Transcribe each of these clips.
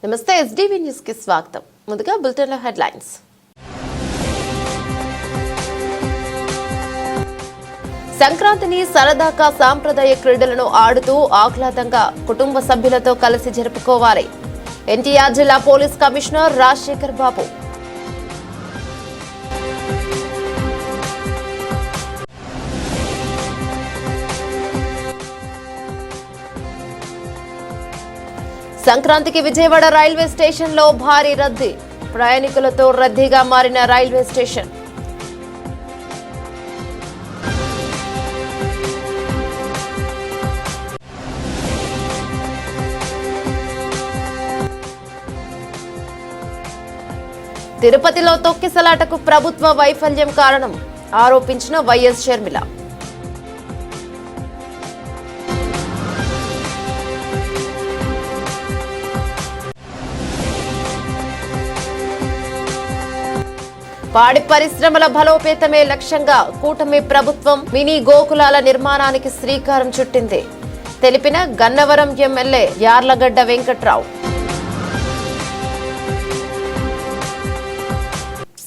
నమస్తే SDV news కి స్వాగతం. ముందుగా బులెటిన్ లో హెడ్లైన్స్. సంక్రాంతిని సరదాగా సాంప్రదాయ క్రీడలను ఆడుతూ ఆహ్లాదంగా కుటుంబ సభ్యులతో కలిసి జరుపుకోవాలి. ఎన్టీఆర్ జిల్లా పోలీస్ కమిషనర్ రాజశేఖర్ బాబు. సంక్రాంతికి విజయవాడ రైల్వే స్టేషన్ లో భారీ రద్దీ. ప్రయాణికులతో రద్దీగా మారిన రైల్వే స్టేషన్. తిరుపతిలో తొక్కిసలాటకు ప్రభుత్వ వైఫల్యం కారణం ఆరోపించిన వైఎస్ షర్మిల. పాడి పరిశ్రమల బలోపేతమే లక్ష్యంగా కూటమి ప్రభుత్వం మినీ గోకులాల నిర్మాణానికి శ్రీకారం చుట్టింది తెలిపిన గన్నవరం ఎమ్మెల్యే యార్లగడ్డ వెంకట్రావు.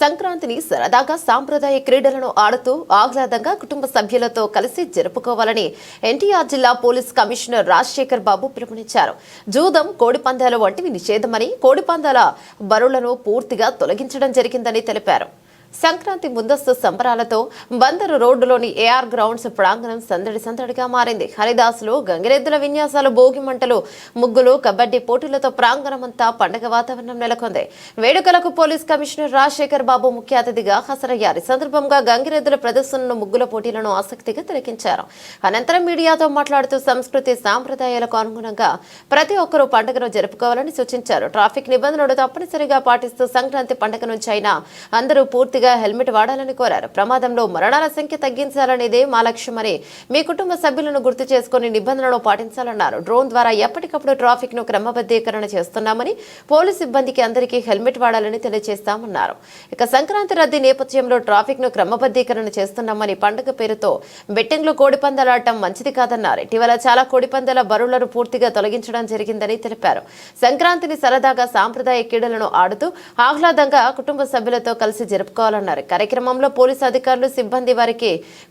సంక్రాంతిని సరదాగా సాంప్రదాయ క్రీడలను ఆడుతూ ఆహ్లాదంగా కుటుంబ సభ్యులతో కలిసి జరుపుకోవాలని ఎన్టీఆర్ జిల్లా పోలీస్ కమిషనర్ రాజశేఖర్ బాబు పిలుపునిచ్చారు. జూదం, కోడిపందాలు వంటివి నిషేధమని, కోడిపందాల బరులను పూర్తిగా తొలగించడం జరిగిందని తెలిపారు. సంక్రాంతి ముందస్తు సంబరాలతో బందరు రోడ్డులోని ఏఆర్ గ్రౌండ్స్ ప్రాంగణం సందడిగా మారింది. హరిదాసులు, గంగిరెద్దుల విన్యాసాలు, భోగి మంటలు, ముగ్గులు, కబడ్డీ పోటీలతో ప్రాంగణమంతా పండగ వాతావరణం నెలకొంది. వేడుకలకు పోలీస్ కమిషనర్ రాజశేఖర్ బాబు ముఖ్య అతిథిగా హాజరయ్యారు. ఈ సందర్భంగా గంగిరెద్దుల ప్రదర్శనను, ముగ్గుల పోటీలను ఆసక్తిగా తిలకించారు. అనంతరం మీడియాతో మాట్లాడుతూ సంస్కృతి సాంప్రదాయాలకు అనుగుణంగా ప్రతి ఒక్కరూ పండుగను జరుపుకోవాలని సూచించారు. ట్రాఫిక్ నిబంధనలు తప్పనిసరిగా పాటిస్తూ సంక్రాంతి పండుగ నుంచి అయినా అందరూ పూర్తిగా హెల్మెట్ వాడాలని కోరారు. ప్రమాదంలో మరణాల సంఖ్య తగ్గించాలనేదే మా లక్ష్యమని, మీ కుటుంబ సభ్యులను గుర్తు చేసుకుని నిబంధనలు పాటించాలన్నారు. డ్రోన్ ద్వారా ఎప్పటికప్పుడు ట్రాఫిక్ ను క్రమబద్ధీకరణ చేస్తున్నామని, పోలీసు సిబ్బందికి అందరికీ హెల్మెట్ వాడాలని తెలియజేస్తామన్నారు. ఇక సంక్రాంతి రద్దీ నేపథ్యంలో ట్రాఫిక్ ను క్రమబద్ధీకరణ చేస్తున్నామని, పండుగ పేరుతో బెట్టింగ్లు, కోడిపందాలు ఆడటం మంచిది కాదన్నారు. ఇటీవల చాలా కోడిపందాల బరువులను పూర్తిగా తొలగించడం జరిగిందని తెలిపారు. సంక్రాంతిని సరదాగా సాంప్రదాయ క్రీడలను ఆడుతూ ఆహ్లాదంగా కుటుంబ సభ్యులతో కలిసి జరుపుకోవాలి. కార్యక్రమంలో పోలీసు అధికారులు, సిబ్బంది,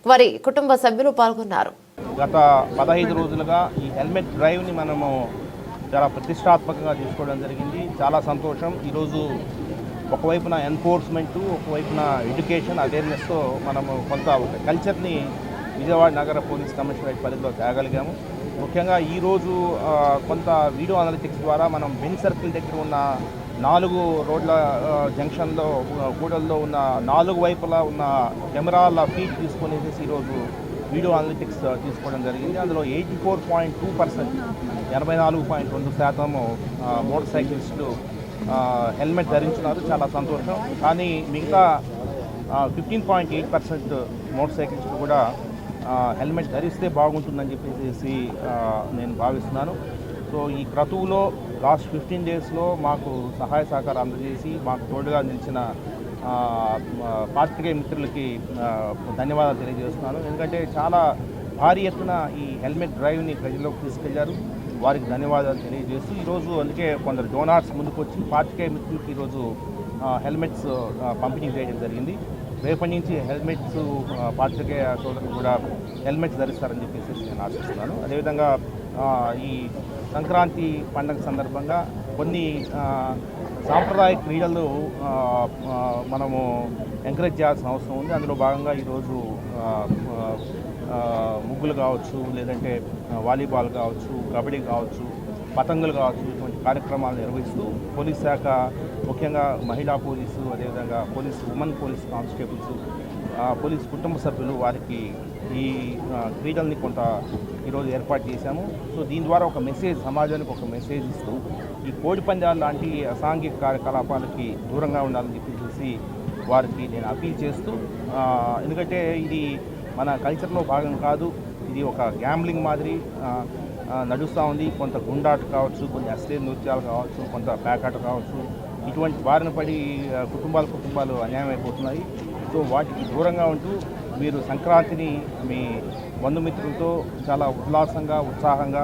వారి కుటుంబ సభ్యులు పాల్గొన్నారు. గత 15 రోజులుగా ఈ హెల్మెట్ డ్రైవ్ని మనము చాలా ప్రతిష్టాత్మకంగా తీసుకోవడం జరిగింది. చాలా సంతోషం. ఈరోజు ఒకవైపున ఎన్ఫోర్స్మెంటు, ఒకవైపున ఎడ్యుకేషన్, అవేర్నెస్తో మనము కొంత ఒక కల్చర్ని విజయవాడ నగర పోలీస్ కమిషనరేట్ పరిధిలో తేగలిగాము. ముఖ్యంగా ఈరోజు కొంత వీడియో అనలిటిక్స్ ద్వారా మనం బెన్ సర్కిల్ దగ్గర ఉన్న 4 రోడ్ల జంక్షన్లో, కూడల్లో ఉన్న 4 వైపులా ఉన్న కెమెరాల ఫీడ్ తీసుకునేసి ఈరోజు వీడియో అనలిటిక్స్ తీసుకోవడం జరిగింది. అందులో 84.2%, 84.2% మోటార్ సైకిలిస్టులు హెల్మెట్ ధరించినారు. చాలా సంతోషం. కానీ మిగతా 15.8% మోటార్ సైకిలిస్టులు కూడా హెల్మెట్ ధరిస్తే బాగుంటుందని చెప్పేసి నేను భావిస్తున్నాను. సో ఈ క్రతువులో లాస్ట్ 15 డేస్లో మాకు సహాయ సహకారం అందజేసి మాకు తోడుగా నిలిచిన పాత్రికేయ మిత్రులకి ధన్యవాదాలు తెలియజేస్తున్నాను. ఎందుకంటే చాలా భారీ ఎత్తున ఈ హెల్మెట్ డ్రైవ్ని ప్రజల్లోకి తీసుకెళ్లారు. వారికి ధన్యవాదాలు తెలియజేస్తూ ఈరోజు అందుకే కొందరు డోనార్స్ ముందుకు వచ్చి పాత్రికేయ మిత్రులకి ఈరోజు హెల్మెట్స్ పంపిణీ చేయడం జరిగింది. రేపటి నుంచి హెల్మెట్స్ పాత్రికేయ సోదరులు కూడా హెల్మెట్స్ ధరిస్తారని చెప్పేసి నేను ఆశిస్తున్నాను. అదేవిధంగా ఈ సంక్రాంతి పండుగ సందర్భంగా కొన్ని సాంప్రదాయ క్రీడలు మనము ఎంకరేజ్ చేయాల్సిన అవసరం ఉంది. అందులో భాగంగా ఈరోజు ముగ్గులు కావచ్చు, లేదంటే వాలీబాల్ కావచ్చు, కబడ్డీ కావచ్చు, పతంగులు కావచ్చు, ఇటువంటి కార్యక్రమాలు నిర్వహిస్తూ పోలీస్ శాఖ, ముఖ్యంగా మహిళా పోలీసు, అదేవిధంగా ఉమెన్ పోలీస్ కానిస్టేబుల్స్, పోలీసు కుటుంబ సభ్యులు వారికి ఈ క్రీడల్ని కొంత ఈరోజు ఏర్పాటు చేశాము. సో దీని ద్వారా ఒక మెసేజ్, సమాజానికి ఒక మెసేజ్ ఇస్తూ ఈ కోడి పందాలు లాంటి అసాంఘిక కార్యకలాపాలకి దూరంగా ఉండాలని చెప్పేసి వారికి నేను అపీల్ చేస్తూ, ఎందుకంటే ఇది మన కల్చర్లో భాగం కాదు. ఇది ఒక గ్యాంబ్లింగ్ మాదిరి నడుస్తూ ఉంది. కొంత గుండాట కావచ్చు, కొన్ని అశ్లీల నృత్యాలు కావచ్చు, కొంత ప్యాకాట కావచ్చు, ఇటువంటి బారిన పడి కుటుంబాలు అన్యాయం అయిపోతున్నాయి. సో వాటికి దూరంగా ఉంటూ మీరు సంక్రాంతిని మీ బంధుమిత్రులతో చాలా ఉల్లాసంగా, ఉత్సాహంగా,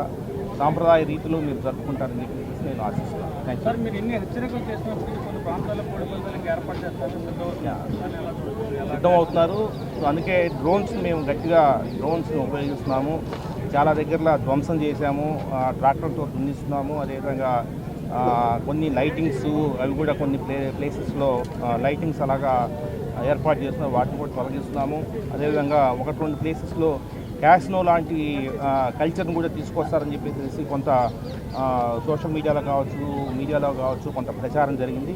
సాంప్రదాయ రీతిలో మీరు జరుపుకుంటారని చెప్పేసి నేను ఆశిస్తున్నాను. Thank you. మీరు ఎన్ని హెచ్చరికలు చేసినప్పుడు కొన్ని ప్రాంతాల్లో కోడి పందాలకు ఏర్పాటు చేస్తారు, సిద్ధం అవుతున్నారు. సో అందుకే మేము గట్టిగా డ్రోన్స్ ఉపయోగిస్తున్నాము. చాలా దగ్గరలో ధ్వంసం చేశాము, ట్రాక్టర్తో దున్నిస్తున్నాము. అదేవిధంగా కొన్ని లైటింగ్స్ అవి కూడా కొన్ని ప్లేసెస్లో లైటింగ్స్ అలాగా ఏర్పాటు చేస్తున్నాము, వాటిని కూడా తొలగిస్తున్నాము. అదేవిధంగా 1-2 ప్లేసెస్లో క్యాసినో లాంటి కల్చర్ని కూడా తీసుకొస్తారని చెప్పేసి కొంత సోషల్ మీడియాలో కావచ్చు కొంత ప్రచారం జరిగింది.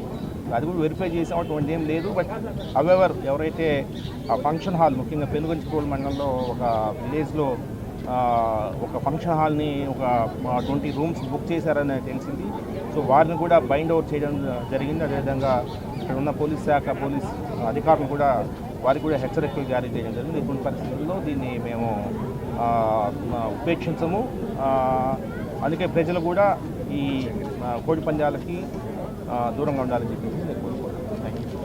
అది కూడా వెరిఫై చేసాం, అటువంటి ఏం లేదు. బట్ హవెవర్ ఎవరైతే ఆ ఫంక్షన్ హాల్, ముఖ్యంగా పెనుగంచిప్రోలు మండలంలో ఒక విలేజ్లో ఒక ఫంక్షన్ హాల్ని ఒక 20 రూమ్స్ బుక్ చేశారని తెలిసింది. సో వారిని కూడా బైండ్ అవుట్ చేయడం జరిగింది. అదేవిధంగా ఇక్కడ ఉన్న పోలీస్ అధికారులు కూడా వారికి కూడా హెచ్చరికలు జారీ చేయడం జరిగింది. ఇటువంటి పరిస్థితుల్లో దీన్ని మేము ఉపేక్షించము. అందుకే ప్రజలు కూడా ఈ కోడి పందాలకి దూరంగా ఉండాలని చెప్పేసి నేను కోరుకుంటున్నాను. Thank you.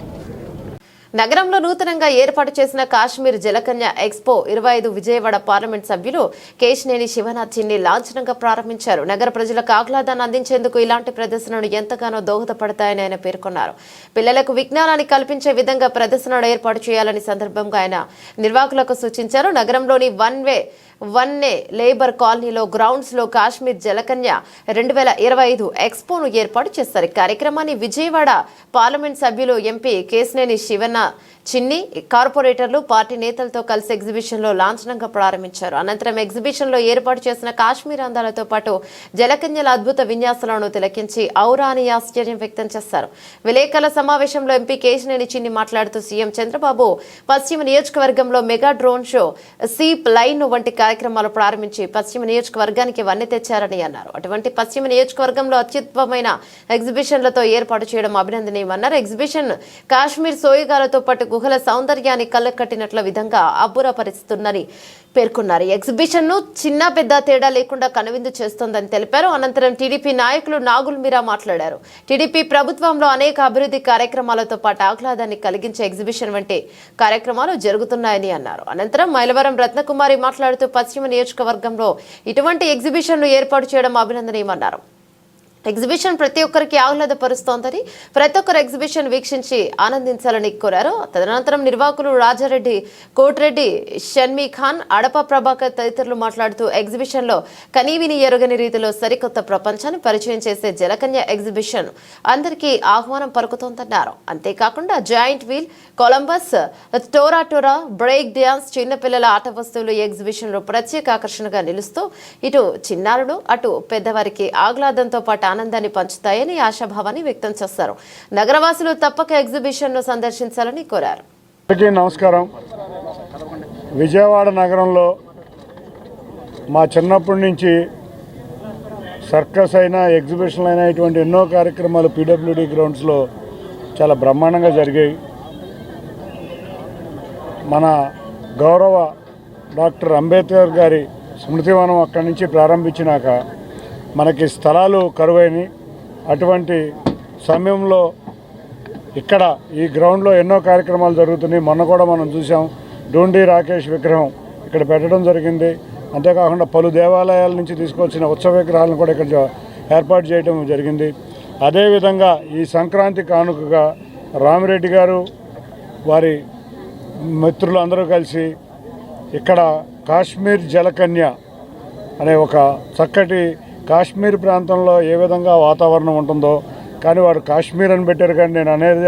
నగరంలో నూతనంగా ఏర్పాటు చేసిన కాశ్మీర్ జలకన్య ఎక్స్పో 25 విజయవాడ పార్లమెంట్ సభ్యులు కేశినేని శివనాథ్ చిన్ని లాంఛనంగా ప్రారంభించారు. నగర ప్రజలకు ఆహ్లాదాన్ని అందించేందుకు ఇలాంటి ప్రదర్శనలు ఎంతగానో దోహదపడతాయని ఆయన పేర్కొన్నారు. పిల్లలకు విజ్ఞానాన్ని కల్పించే విధంగా ప్రదర్శనలు ఏర్పాటు చేయాలని సందర్భంగా ఆయన నిర్వాహకులకు సూచించారు. నగరంలోని వన్ ఏ లేబర్ కాలనీలో గ్రౌండ్స్ లో కాశ్మీర్ జలకన్య 2025 ఎక్స్పోను ఏర్పాటు చేస్తారు. ఈ కార్యక్రమాన్ని విజయవాడ పార్లమెంట్ సభ్యులు ఎంపీ కేశినేని శివనాథ్ చిన్ని, కార్పొరేటర్లు, పార్టీ నేతలతో కలిసి ఎగ్జిబిషన్ లో లాంఛనంగా ప్రారంభించారు. అనంతరం ఎగ్జిబిషన్ లో ఏర్పాటు చేసిన కాశ్మీర్ అందాలతో పాటు జలకన్యల అద్భుత విన్యాసాలను తిలకించి ఔరా అని ఆశ్చర్యం వ్యక్తం చేశారు. విలేకరుల సమావేశంలో ఎంపీ కేశినేని చిన్ని మాట్లాడుతూ సీఎం చంద్రబాబు పశ్చిమ నియోజకవర్గంలో మెగా డ్రోన్ షో, సీప్ లైన్ వంటి కార్యక్రమాలు ప్రారంభించి పశ్చిమ నియోజకవర్గానికి వన్నె తెచ్చారని అన్నారు. అటువంటి పశ్చిమ నియోజకవర్గంలో అత్యుత్తమమైన ఎగ్జిబిషన్లతో ఏర్పాటు చేయడం అభినందనీయమన్నారు. ఎగ్జిబిషన్ కాశ్మీర్ సోయగాలతో పాటు గుహల సౌందర్యాన్ని కళ్ళకట్టినట్ల విధంగా అబ్బురపరుస్తుందని పేర్కొన్నారు. ఎగ్జిబిషన్ ను చిన్న పెద్ద తేడా లేకుండా కనువిందు చేస్తోందని తెలిపారు. అనంతరం టీడీపీ నాయకులు నాగుల్ మీరా మాట్లాడారు. టీడీపీ ప్రభుత్వంలో అనేక అభివృద్ధి కార్యక్రమాలతో పాటు ఆహ్లాదాన్ని కలిగించే ఎగ్జిబిషన్ వంటి కార్యక్రమాలు జరుగుతున్నాయని అన్నారు. అనంతరం మైలవరం రత్నకుమారి మాట్లాడుతూ పశ్చిమ నియోజకవర్గంలో ఇటువంటి ఎగ్జిబిషన్లు ఏర్పాటు చేయడం అభినందనీయమన్నారు. ఎగ్జిబిషన్ ప్రతి ఒక్కరికి ఆహ్లాదపరుస్తోందని, ప్రతి ఒక్కరు ఎగ్జిబిషన్ వీక్షించి ఆనందించాలని కోరారు. తదనంతరం నిర్వాహకులు రాజారెడ్డి, కోటిరెడ్డి, షన్మీ ఖాన్, అడప ప్రభాకర్ తదితరులు మాట్లాడుతూ ఎగ్జిబిషన్ లో కనీవిని ఎరుగని రీతిలో సరికొత్త ప్రపంచాన్ని పరిచయం చేసే జలకన్య ఎగ్జిబిషన్ అందరికీ ఆహ్వానం పలుకుతోందన్నారు. అంతేకాకుండా జాయింట్ వీల్, కొలంబస్, టోరా, బ్రేక్ డ్యాన్స్, చిన్నపిల్లల ఆట వస్తువులు ఎగ్జిబిషన్ లో ప్రత్యేక ఆకర్షణగా నిలుస్తూ ఇటు చిన్నారులు అటు పెద్దవారికి ఆహ్లాదంతో పాటు ఆనందాన్ని పంచుతాయని ఆశాభావాన్ని వ్యక్తం చేశారు. నగరవాసులు తప్పక ఎగ్జిబిషన్ ను సందర్శించాలని కోరారు. నమస్కారం. విజయవాడ నగరంలో మా చిన్నప్పటి నుంచి సర్కస్ అయినా, ఎగ్జిబిషన్లు అయినా ఇటువంటి ఎన్నో కార్యక్రమాలు పీడబ్ల్యూడీ గ్రౌండ్స్లో చాలా బ్రహ్మాండంగా జరిగాయి. మన గౌరవ డాక్టర్ అంబేద్కర్ గారి స్మృతివనం అక్కడి నుంచి ప్రారంభించినాక మనకి స్థలాలు కరువైనవి. అటువంటి సమయంలో ఇక్కడ ఈ గ్రౌండ్లో ఎన్నో కార్యక్రమాలు జరుగుతున్నాయి. మొన్న కూడా మనం చూసాం, డోండి రాకేష్ విగ్రహం ఇక్కడ పెట్టడం జరిగింది. అంతేకాకుండా పలు దేవాలయాల నుంచి తీసుకొచ్చిన ఉత్సవ విగ్రహాలను కూడా ఇక్కడ ఏర్పాటు చేయడం జరిగింది. అదేవిధంగా ఈ సంక్రాంతి కానుకగా రామిరెడ్డి గారు వారి మిత్రులు అందరూ కలిసి ఇక్కడ కాశ్మీర్ జలకన్య అనే ఒక చక్కటి కాశ్మీర్ ప్రాంతంలో ఏ విధంగా వాతావరణం ఉంటుందో, కానీ వాడు కాశ్మీర్ అని పెట్టారు. కానీ నేను అనేది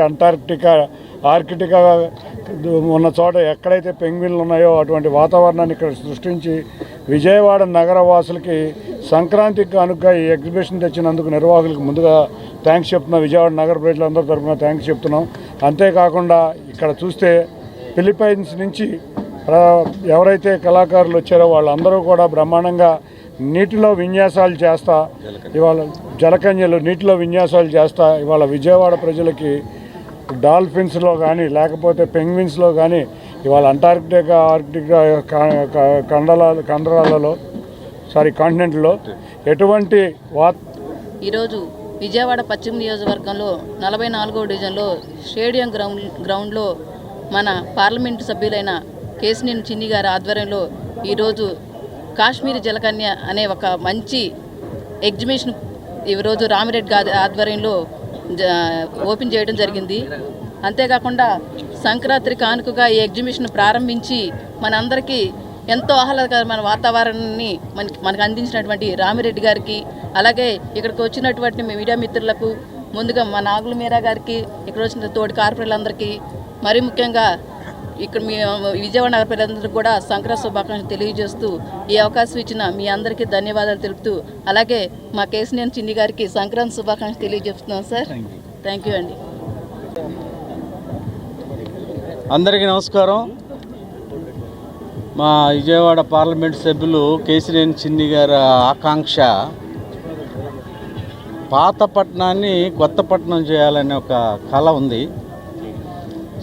ఆర్కిటికా ఉన్న చోట ఎక్కడైతే పెంగ్విన్లు ఉన్నాయో అటువంటి వాతావరణాన్ని ఇక్కడ సృష్టించి విజయవాడ నగర వాసులకి సంక్రాంతికి కానుక ఈ ఎగ్జిబిషన్ తెచ్చినందుకు నిర్వాహకులకు ముందుగా థ్యాంక్స్ చెప్తున్నాం. విజయవాడ నగర ప్రజలందరి తరఫున థ్యాంక్స్ చెప్తున్నాం. అంతేకాకుండా ఇక్కడ చూస్తే ఫిలిప్పైన్స్ నుంచి ఎవరైతే కళాకారులు వచ్చారో వాళ్ళందరూ కూడా బ్రహ్మాండంగా నీటిలో విన్యాసాలు చేస్తా, ఇవాళ జలకన్యలు నీటిలో విన్యాసాలు చేస్తా ఇవాళ విజయవాడ ప్రజలకి డాల్ఫిన్స్లో కానీ లేకపోతే పెంగ్విన్స్లో కానీ ఇవాళ అంటార్కిటికా కాంటినెంట్లో ఎటువంటి ఈరోజు విజయవాడ పశ్చిమ నియోజకవర్గంలో 44వ డివిజన్లో స్టేడియం గ్రౌండ్లో మన పార్లమెంటు సభ్యులైన కేశినేని చిన్ని గారి ఆధ్వర్యంలో ఈరోజు కాశ్మీరీ జలకన్య అనే ఒక మంచి ఎగ్జిబిషన్ ఈరోజు రామిరెడ్డి గారి ఆధ్వర్యంలో ఓపెన్ చేయడం జరిగింది. అంతేకాకుండా సంక్రాంతి కానుకగా ఈ ఎగ్జిబిషన్ ప్రారంభించి మనందరికీ ఎంతో ఆహ్లాదకరమైన వాతావరణాన్ని మనకు అందించినటువంటి రామిరెడ్డి గారికి, అలాగే ఇక్కడికి వచ్చినటువంటి మీడియా మిత్రులకు, ముందుగా మా నాగుల మీరా గారికి, ఇక్కడ వచ్చిన తోటి కార్పొరేటర్లందరికీ, మరీ ముఖ్యంగా ఇక్కడ మీ విజయవాడ నగర ప్రజలందరికీ కూడా సంక్రాంతి శుభాకాంక్షలు తెలియజేస్తూ ఈ అవకాశం ఇచ్చిన మీ అందరికీ ధన్యవాదాలు తెలుపుతూ, అలాగే మా కేశినేని చిన్ని గారికి సంక్రాంతి శుభాకాంక్షలు తెలియజేస్తున్నాం సార్. థ్యాంక్ యూ అండి. అందరికీ నమస్కారం. మా విజయవాడ పార్లమెంట్ సభ్యులు కేశినేని చిన్ని గారి ఆకాంక్ష పాత పట్టణాన్ని కొత్త పట్టణం చేయాలనే ఒక కళ ఉంది.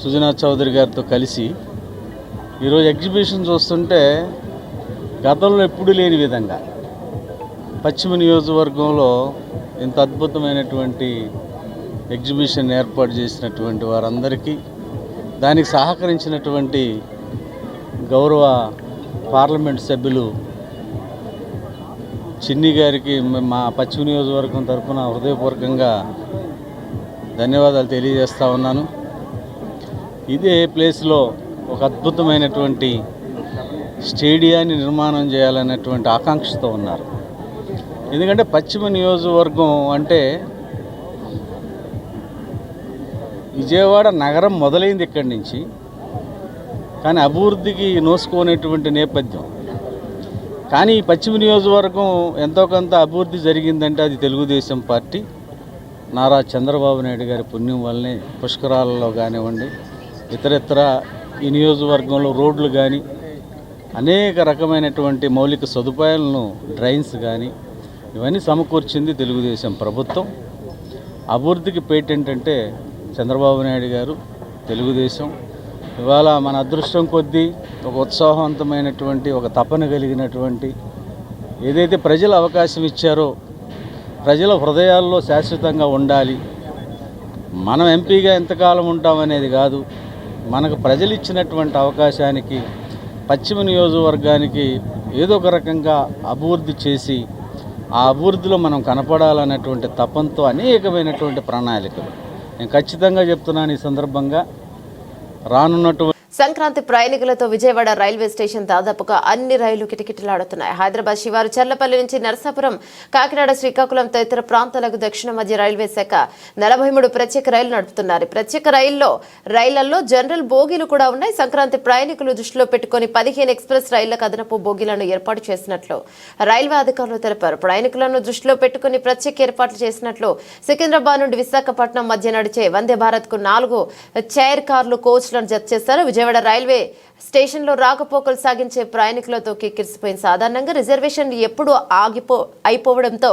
సుజనా చౌదరి గారితో కలిసి ఈరోజు ఎగ్జిబిషన్ చూస్తుంటే గతంలో ఎప్పుడూ లేని విధంగా పశ్చిమ నియోజకవర్గంలో ఇంత అద్భుతమైనటువంటి ఎగ్జిబిషన్ ఏర్పాటు చేసినటువంటి వారందరికీ, దానికి సహకరించినటువంటి గౌరవ పార్లమెంట్ సభ్యులు చిన్ని గారికి మా పశ్చిమ నియోజకవర్గం తరఫున హృదయపూర్వకంగా ధన్యవాదాలు తెలియజేస్తూ ఉన్నాను. ఇదే ప్లేస్లో ఒక అద్భుతమైనటువంటి స్టేడియాన్ని నిర్మాణం చేయాలనేటువంటి ఆకాంక్షతో ఉన్నారు. ఎందుకంటే పశ్చిమ నియోజకవర్గం అంటే విజయవాడ నగరం మొదలైంది ఇక్కడి నుంచి, కానీ అభివృద్ధికి నోసుకోనేటువంటి నేపథ్యం. కానీ ఈ పశ్చిమ నియోజకవర్గం ఎంతో కొంత అభివృద్ధి జరిగిందంటే అది తెలుగుదేశం పార్టీ నారా చంద్రబాబు నాయుడు గారి పుణ్యం వల్లనే. పుష్కరాలలో కానివ్వండి, ఇతరత్ర ఈ నియోజకవర్గంలో రోడ్లు కానీ, అనేక రకమైనటువంటి మౌలిక సదుపాయాలను, డ్రైన్స్ కానీ ఇవన్నీ సమకూర్చింది తెలుగుదేశం ప్రభుత్వం. అభివృద్ధికి పేటెంట్ అంటే చంద్రబాబు నాయుడు గారు, తెలుగుదేశం. ఇవాళ మన అదృష్టం కొద్దీ ఒక ఉత్సాహవంతమైనటువంటి, ఒక తపన కలిగినటువంటి, ఏదైతే ప్రజలు అవకాశం ఇచ్చారో ప్రజల హృదయాల్లో శాశ్వతంగా ఉండాలి. మనం ఎంపీగా ఎంతకాలం ఉంటామనేది కాదు, మనకు ప్రజలు ఇచ్చినటువంటి అవకాశానికి పశ్చిమ నియోజకవర్గానికి ఏదో ఒక రకంగా అభివృద్ధి చేసి ఆ అభివృద్ధిలో మనం కనపడాలన్నటువంటి తపంతో అనేకమైనటువంటి ప్రణాళికలు నేను ఖచ్చితంగా చెప్తున్నాను. ఈ సందర్భంగా రానున్నటువంటి సంక్రాంతి ప్రయాణికులతో విజయవాడ రైల్వే స్టేషన్ దాదాపుగా అన్ని రైళ్లు కిటకిటలాడుతున్నాయి. హైదరాబాద్ శివారు చర్లపల్లి నుంచి నరసాపురం, కాకినాడ, శ్రీకాకుళం తదితర ప్రాంతాలకు దక్షిణ మధ్య రైల్వే శాఖ 43 ప్రత్యేక రైళ్లు నడుపుతున్నారు. ప్రత్యేక రైళ్లలో జనరల్ బోగీలు కూడా ఉన్నాయి. సంక్రాంతి ప్రయాణికులు దృష్టిలో పెట్టుకుని 15 ఎక్స్ప్రెస్ రైళ్లకు అదనపు బోగీలను ఏర్పాటు చేసినట్లు రైల్వే అధికారులు తెలిపారు. ప్రయాణికులను దృష్టిలో పెట్టుకుని ప్రత్యేక ఏర్పాట్లు చేసినట్లు సికింద్రాబాద్ నుండి విశాఖపట్నం మధ్య నడిచే వందే భారత్ కు 4 చైర్ కార్లు, కోచ్లను జత చేశారు. విజయవాడ రైల్వే స్టేషన్లో రాకపోకలు సాగించే ప్రయాణికులతో కిక్కిరిసిపోయింది. సాధారణంగా రిజర్వేషన్ ఎప్పుడూ అయిపోవడంతో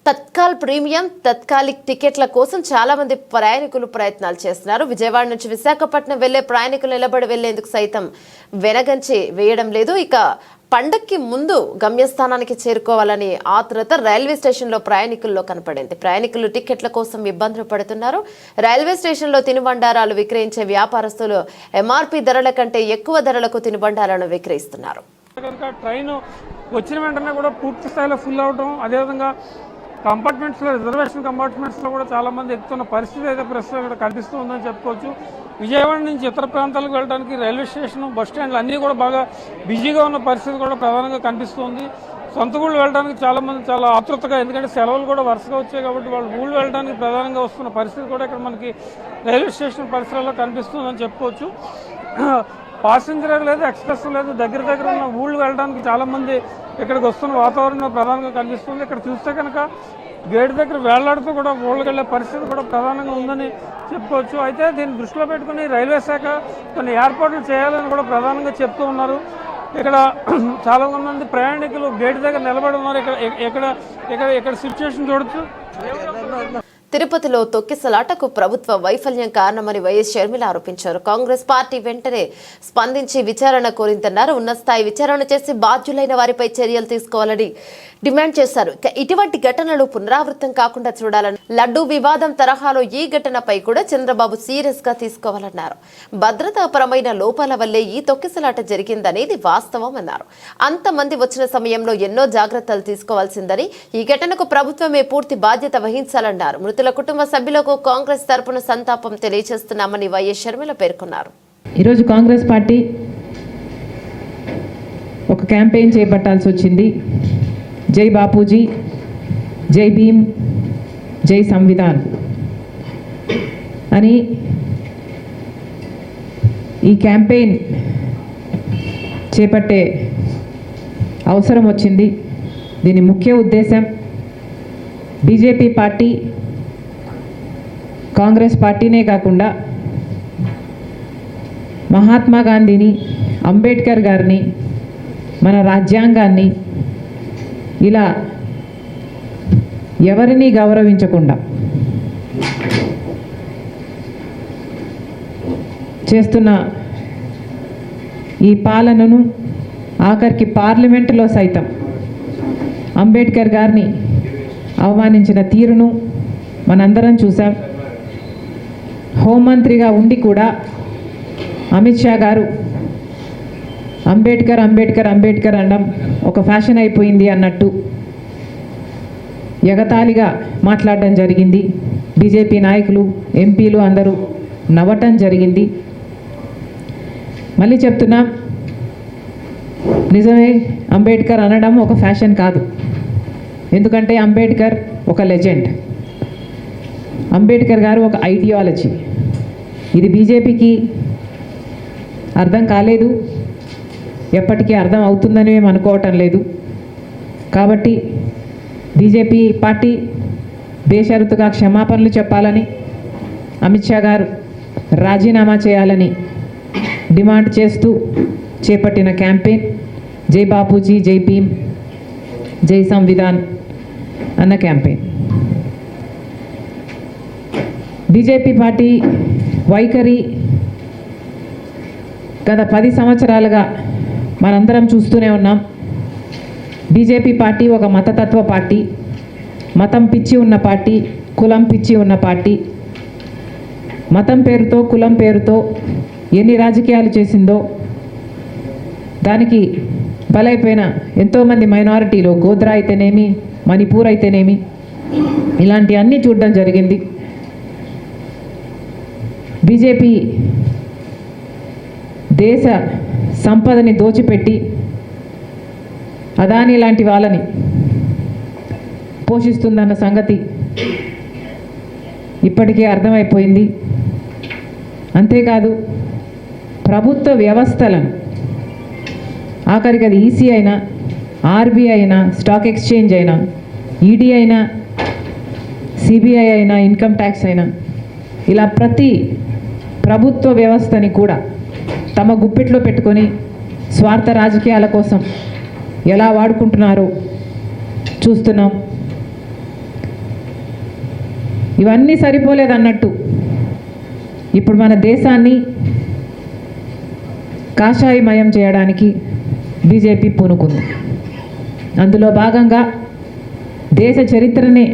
తత్కాల్ ప్రీమియం, తత్కాలిక్ టికెట్ల కోసం చాలా మంది ప్రయాణికులు ప్రయత్నాలు చేస్తున్నారు. విజయవాడ నుంచి విశాఖపట్నం వెళ్లే ప్రయాణికులు నిలబడి వెళ్లేందుకు సైతం వెనగంచి వేయడం లేదు. ఇక పండక్కి ముందు గమ్యస్థానానికి చేరుకోవాలని ఆతురత రైల్వే స్టేషన్లో ప్రయాణికుల్లో కనపడింది. ప్రయాణికులు టికెట్ల కోసం ఇబ్బందులు పడుతున్నారు. రైల్వే స్టేషన్లో తినుబండారాలు విక్రయించే వ్యాపారస్తులు ఎంఆర్పీ ధరల కంటే ఎక్కువ ధరలకు తినుబండారాలను విక్రయిస్తున్నారు. ట్రైన్ వచ్చిన వెంటనే కూడా పూర్తి స్థాయిలో ఫుల్ అవడం, అదేవిధంగా కంపార్ట్మెంట్స్లో, రిజర్వేషన్ కంపార్ట్మెంట్స్లో కూడా చాలామంది ఎక్కుతున్న పరిస్థితి అయితే ప్రస్తుతం ఇక్కడ కనిపిస్తూ ఉందని చెప్పుకోవచ్చు. విజయవాడ నుంచి ఇతర ప్రాంతాలకు వెళ్ళడానికి రైల్వే స్టేషన్, బస్ స్టాండ్లు అన్నీ కూడా బాగా బిజీగా ఉన్న పరిస్థితి కూడా ప్రధానంగా కనిపిస్తుంది. సొంత ఊళ్ళు వెళ్ళడానికి చాలామంది చాలా ఆతృతగా, ఎందుకంటే సెలవులు కూడా వరుసగా వచ్చాయి కాబట్టి వాళ్ళు ఊళ్ళు వెళ్ళడానికి ప్రధానంగా వస్తున్న పరిస్థితి కూడా ఇక్కడ మనకి రైల్వే స్టేషన్ పరిసరాల్లో కనిపిస్తుందని చెప్పుకోవచ్చు. పాసింజర్ లేదు, ఎక్స్ప్రెస్ లేదు, దగ్గర ఉన్న ఊళ్ళు వెళ్ళడానికి చాలామంది ఇక్కడికి వస్తున్న వాతావరణం ప్రధానంగా కనిపిస్తుంది. ఇక్కడ చూస్తే కనుక గేటు దగ్గర వేళ్లాడుతూ కూడా ఊళ్ళకి వెళ్ళే పరిస్థితి కూడా ప్రధానంగా ఉందని చెప్పుకోవచ్చు. అయితే దీన్ని దృష్టిలో పెట్టుకుని రైల్వే శాఖ కొన్ని ఏర్పాట్లు చేయాలని కూడా ప్రధానంగా చెప్తూ ఉన్నారు. ఇక్కడ చాలా మంది ప్రయాణికులు గేటు దగ్గర నిలబడి ఉన్నారు. ఇక్కడ సిచ్యువేషన్ చూడొచ్చు. తిరుపతిలో తొక్కిసలాటకు ప్రభుత్వ వైఫల్యం కారణమని వైఎస్ షర్మిల ఆరోపించారు. కాంగ్రెస్ పార్టీ వెంటనే స్పందించి విచారణ కోరిందన్నారు. ఉన్నతస్థాయి విచారణ చేసి బాధ్యులైన వారిపై చర్యలు తీసుకోవాలని డిమాండ్ చేశారు. ఇటువంటి ఘటనలు పునరావృతం కాకుండా చూడాలని, లడ్డూ వివాదం తరహాలో ఈ ఘటనపై కూడా చంద్రబాబు సీరియస్ గా తీసుకోవాలన్నారు. భద్రతాపరమైన లోపాల వల్లే ఈ తొక్కిసలాట జరిగిందనేది వాస్తవం అన్నారు. అంతమంది వచ్చిన సమయంలో ఎన్నో జాగ్రత్తలు తీసుకోవాల్సిందని, ఈ ఘటనకు ప్రభుత్వమే పూర్తి బాధ్యత వహించాలన్నారు. మృతుల కుటుంబ సభ్యులకు కాంగ్రెస్ తరపున సంతాపం తెలియజేస్తున్నామని వైఎస్ షర్మిల పేర్కొన్నారు. ఈరోజు కాంగ్రెస్ పార్టీ ఒక క్యాంపెయిన్ చేపట్టాల్సి వచ్చింది. జై బాపూజీ, జై భీమ్, జై సంవిధాన్ అని ఈ క్యాంపెయిన్ చేపట్టే అవసరం వచ్చింది. దీని ముఖ్య ఉద్దేశం బీజేపీ పార్టీ, కాంగ్రెస్ పార్టీనే కాకుండా మహాత్మా గాంధీని, అంబేద్కర్ గారిని, మన రాజ్యాంగాన్ని ఇలా ఎవరిని గౌరవించకుండా చేస్తున్న ఈ పాలనను, ఆఖరికి పార్లమెంటులో సైతం అంబేద్కర్ గారిని అవమానించిన తీరును మనందరం చూసాం. హోంమంత్రిగా ఉండి కూడా అమిత్ షా గారు అంబేద్కర్ అంబేద్కర్ అంబేద్కర్ అనడం ఒక ఫ్యాషన్ అయిపోయింది అన్నట్టు ఎగతాళిగా మాట్లాడడం జరిగింది. బీజేపీ నాయకులు, ఎంపీలు అందరూ నవ్వటం జరిగింది. మళ్ళీ చెప్తున్నాం, నిజమే, అంబేద్కర్ అనడం ఒక ఫ్యాషన్ కాదు. ఎందుకంటే అంబేద్కర్ ఒక లెజెండ్, అంబేద్కర్ గారు ఒక ఐడియాలజీ. ఇది బీజేపీకి అర్థం కాలేదు, ఎప్పటికీ అర్థం అవుతుందని మేము అనుకోవటం లేదు. కాబట్టి బీజేపీ పార్టీ బేషరతుగా క్షమాపణలు చెప్పాలని, అమిత్ షా గారు రాజీనామా చేయాలని డిమాండ్ చేస్తూ చేపట్టిన క్యాంపెయిన్ జై బాపూజీ, జై భీమ్, జై సంవిధాన్ అన్న క్యాంపెయిన్. బీజేపీ పార్టీ వైఖరి గత 10 సంవత్సరాలుగా మనందరం చూస్తూనే ఉన్నాం. బీజేపీ పార్టీ ఒక మతతత్వ పార్టీ, మతం పిచ్చి ఉన్న పార్టీ, కులం పిచ్చి ఉన్న పార్టీ. మతం పేరుతో, కులం పేరుతో ఎన్ని రాజకీయాలు చేసిందో దానికి బలైపోయిన ఎంతోమంది మైనారిటీలు, గోద్రా అయితేనేమి, మణిపూర్ అయితేనేమి, ఇలాంటి అన్నీ చూడడం జరిగింది. బీజేపీ దేశ సంపదని దోచిపెట్టి అదానీ లాంటి వాళ్ళని పోషిస్తుందన్న సంగతి ఇప్పటికే అర్థమైపోయింది. అంతేకాదు ప్రభుత్వ వ్యవస్థలను, ఆఖరికి అది ఈసీ అయినా, ఆర్బీఐ అయినా, స్టాక్ ఎక్స్చేంజ్ అయినా, ఈడీ అయినా, సిబిఐ అయినా, ఇన్కమ్ ట్యాక్స్ అయినా, ఇలా ప్రతి ప్రభుత్వ వ్యవస్థని కూడా తమ గుప్పిట్లో పెట్టుకొని స్వార్థ రాజకీయాల కోసం ఎలా వాడుకుంటున్నారో చూస్తున్నాం. ఇవన్నీ సరిపోలేదన్నట్టు ఇప్పుడు మన దేశాన్ని కాషాయమయం చేయడానికి బీజేపీ పూనుకుంది. అందులో భాగంగా దేశ చరిత్రనే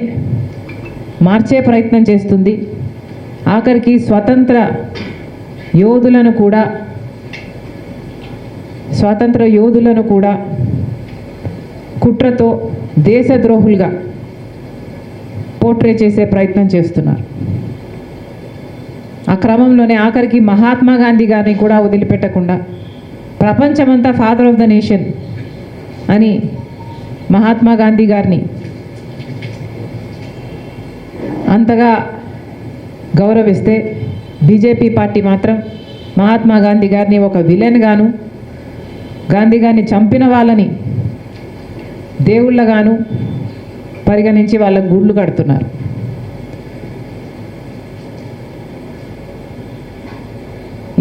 మార్చే ప్రయత్నం చేస్తుంది. ఆఖరికి స్వాతంత్ర యోధులను కూడా కుట్రతో దేశద్రోహులుగా పోర్ట్రే చేసే ప్రయత్నం చేస్తున్నారు. ఆ క్రమంలోనే ఆఖరికి మహాత్మా గాంధీ గారిని కూడా వదిలిపెట్టకుండా ప్రపంచమంతా ఫాదర్ ఆఫ్ ద నేషన్ అని మహాత్మా గాంధీ గారిని అంతగా గౌరవిస్తే బీజేపీ పార్టీ మాత్రం మహాత్మా గాంధీ గారిని ఒక విలన్ గాను, గాంధీ గారిని చంపిన వాళ్ళని దేవుళ్ళగాను పరిగణించి వాళ్ళకు గుళ్ళు కడుతున్నారు.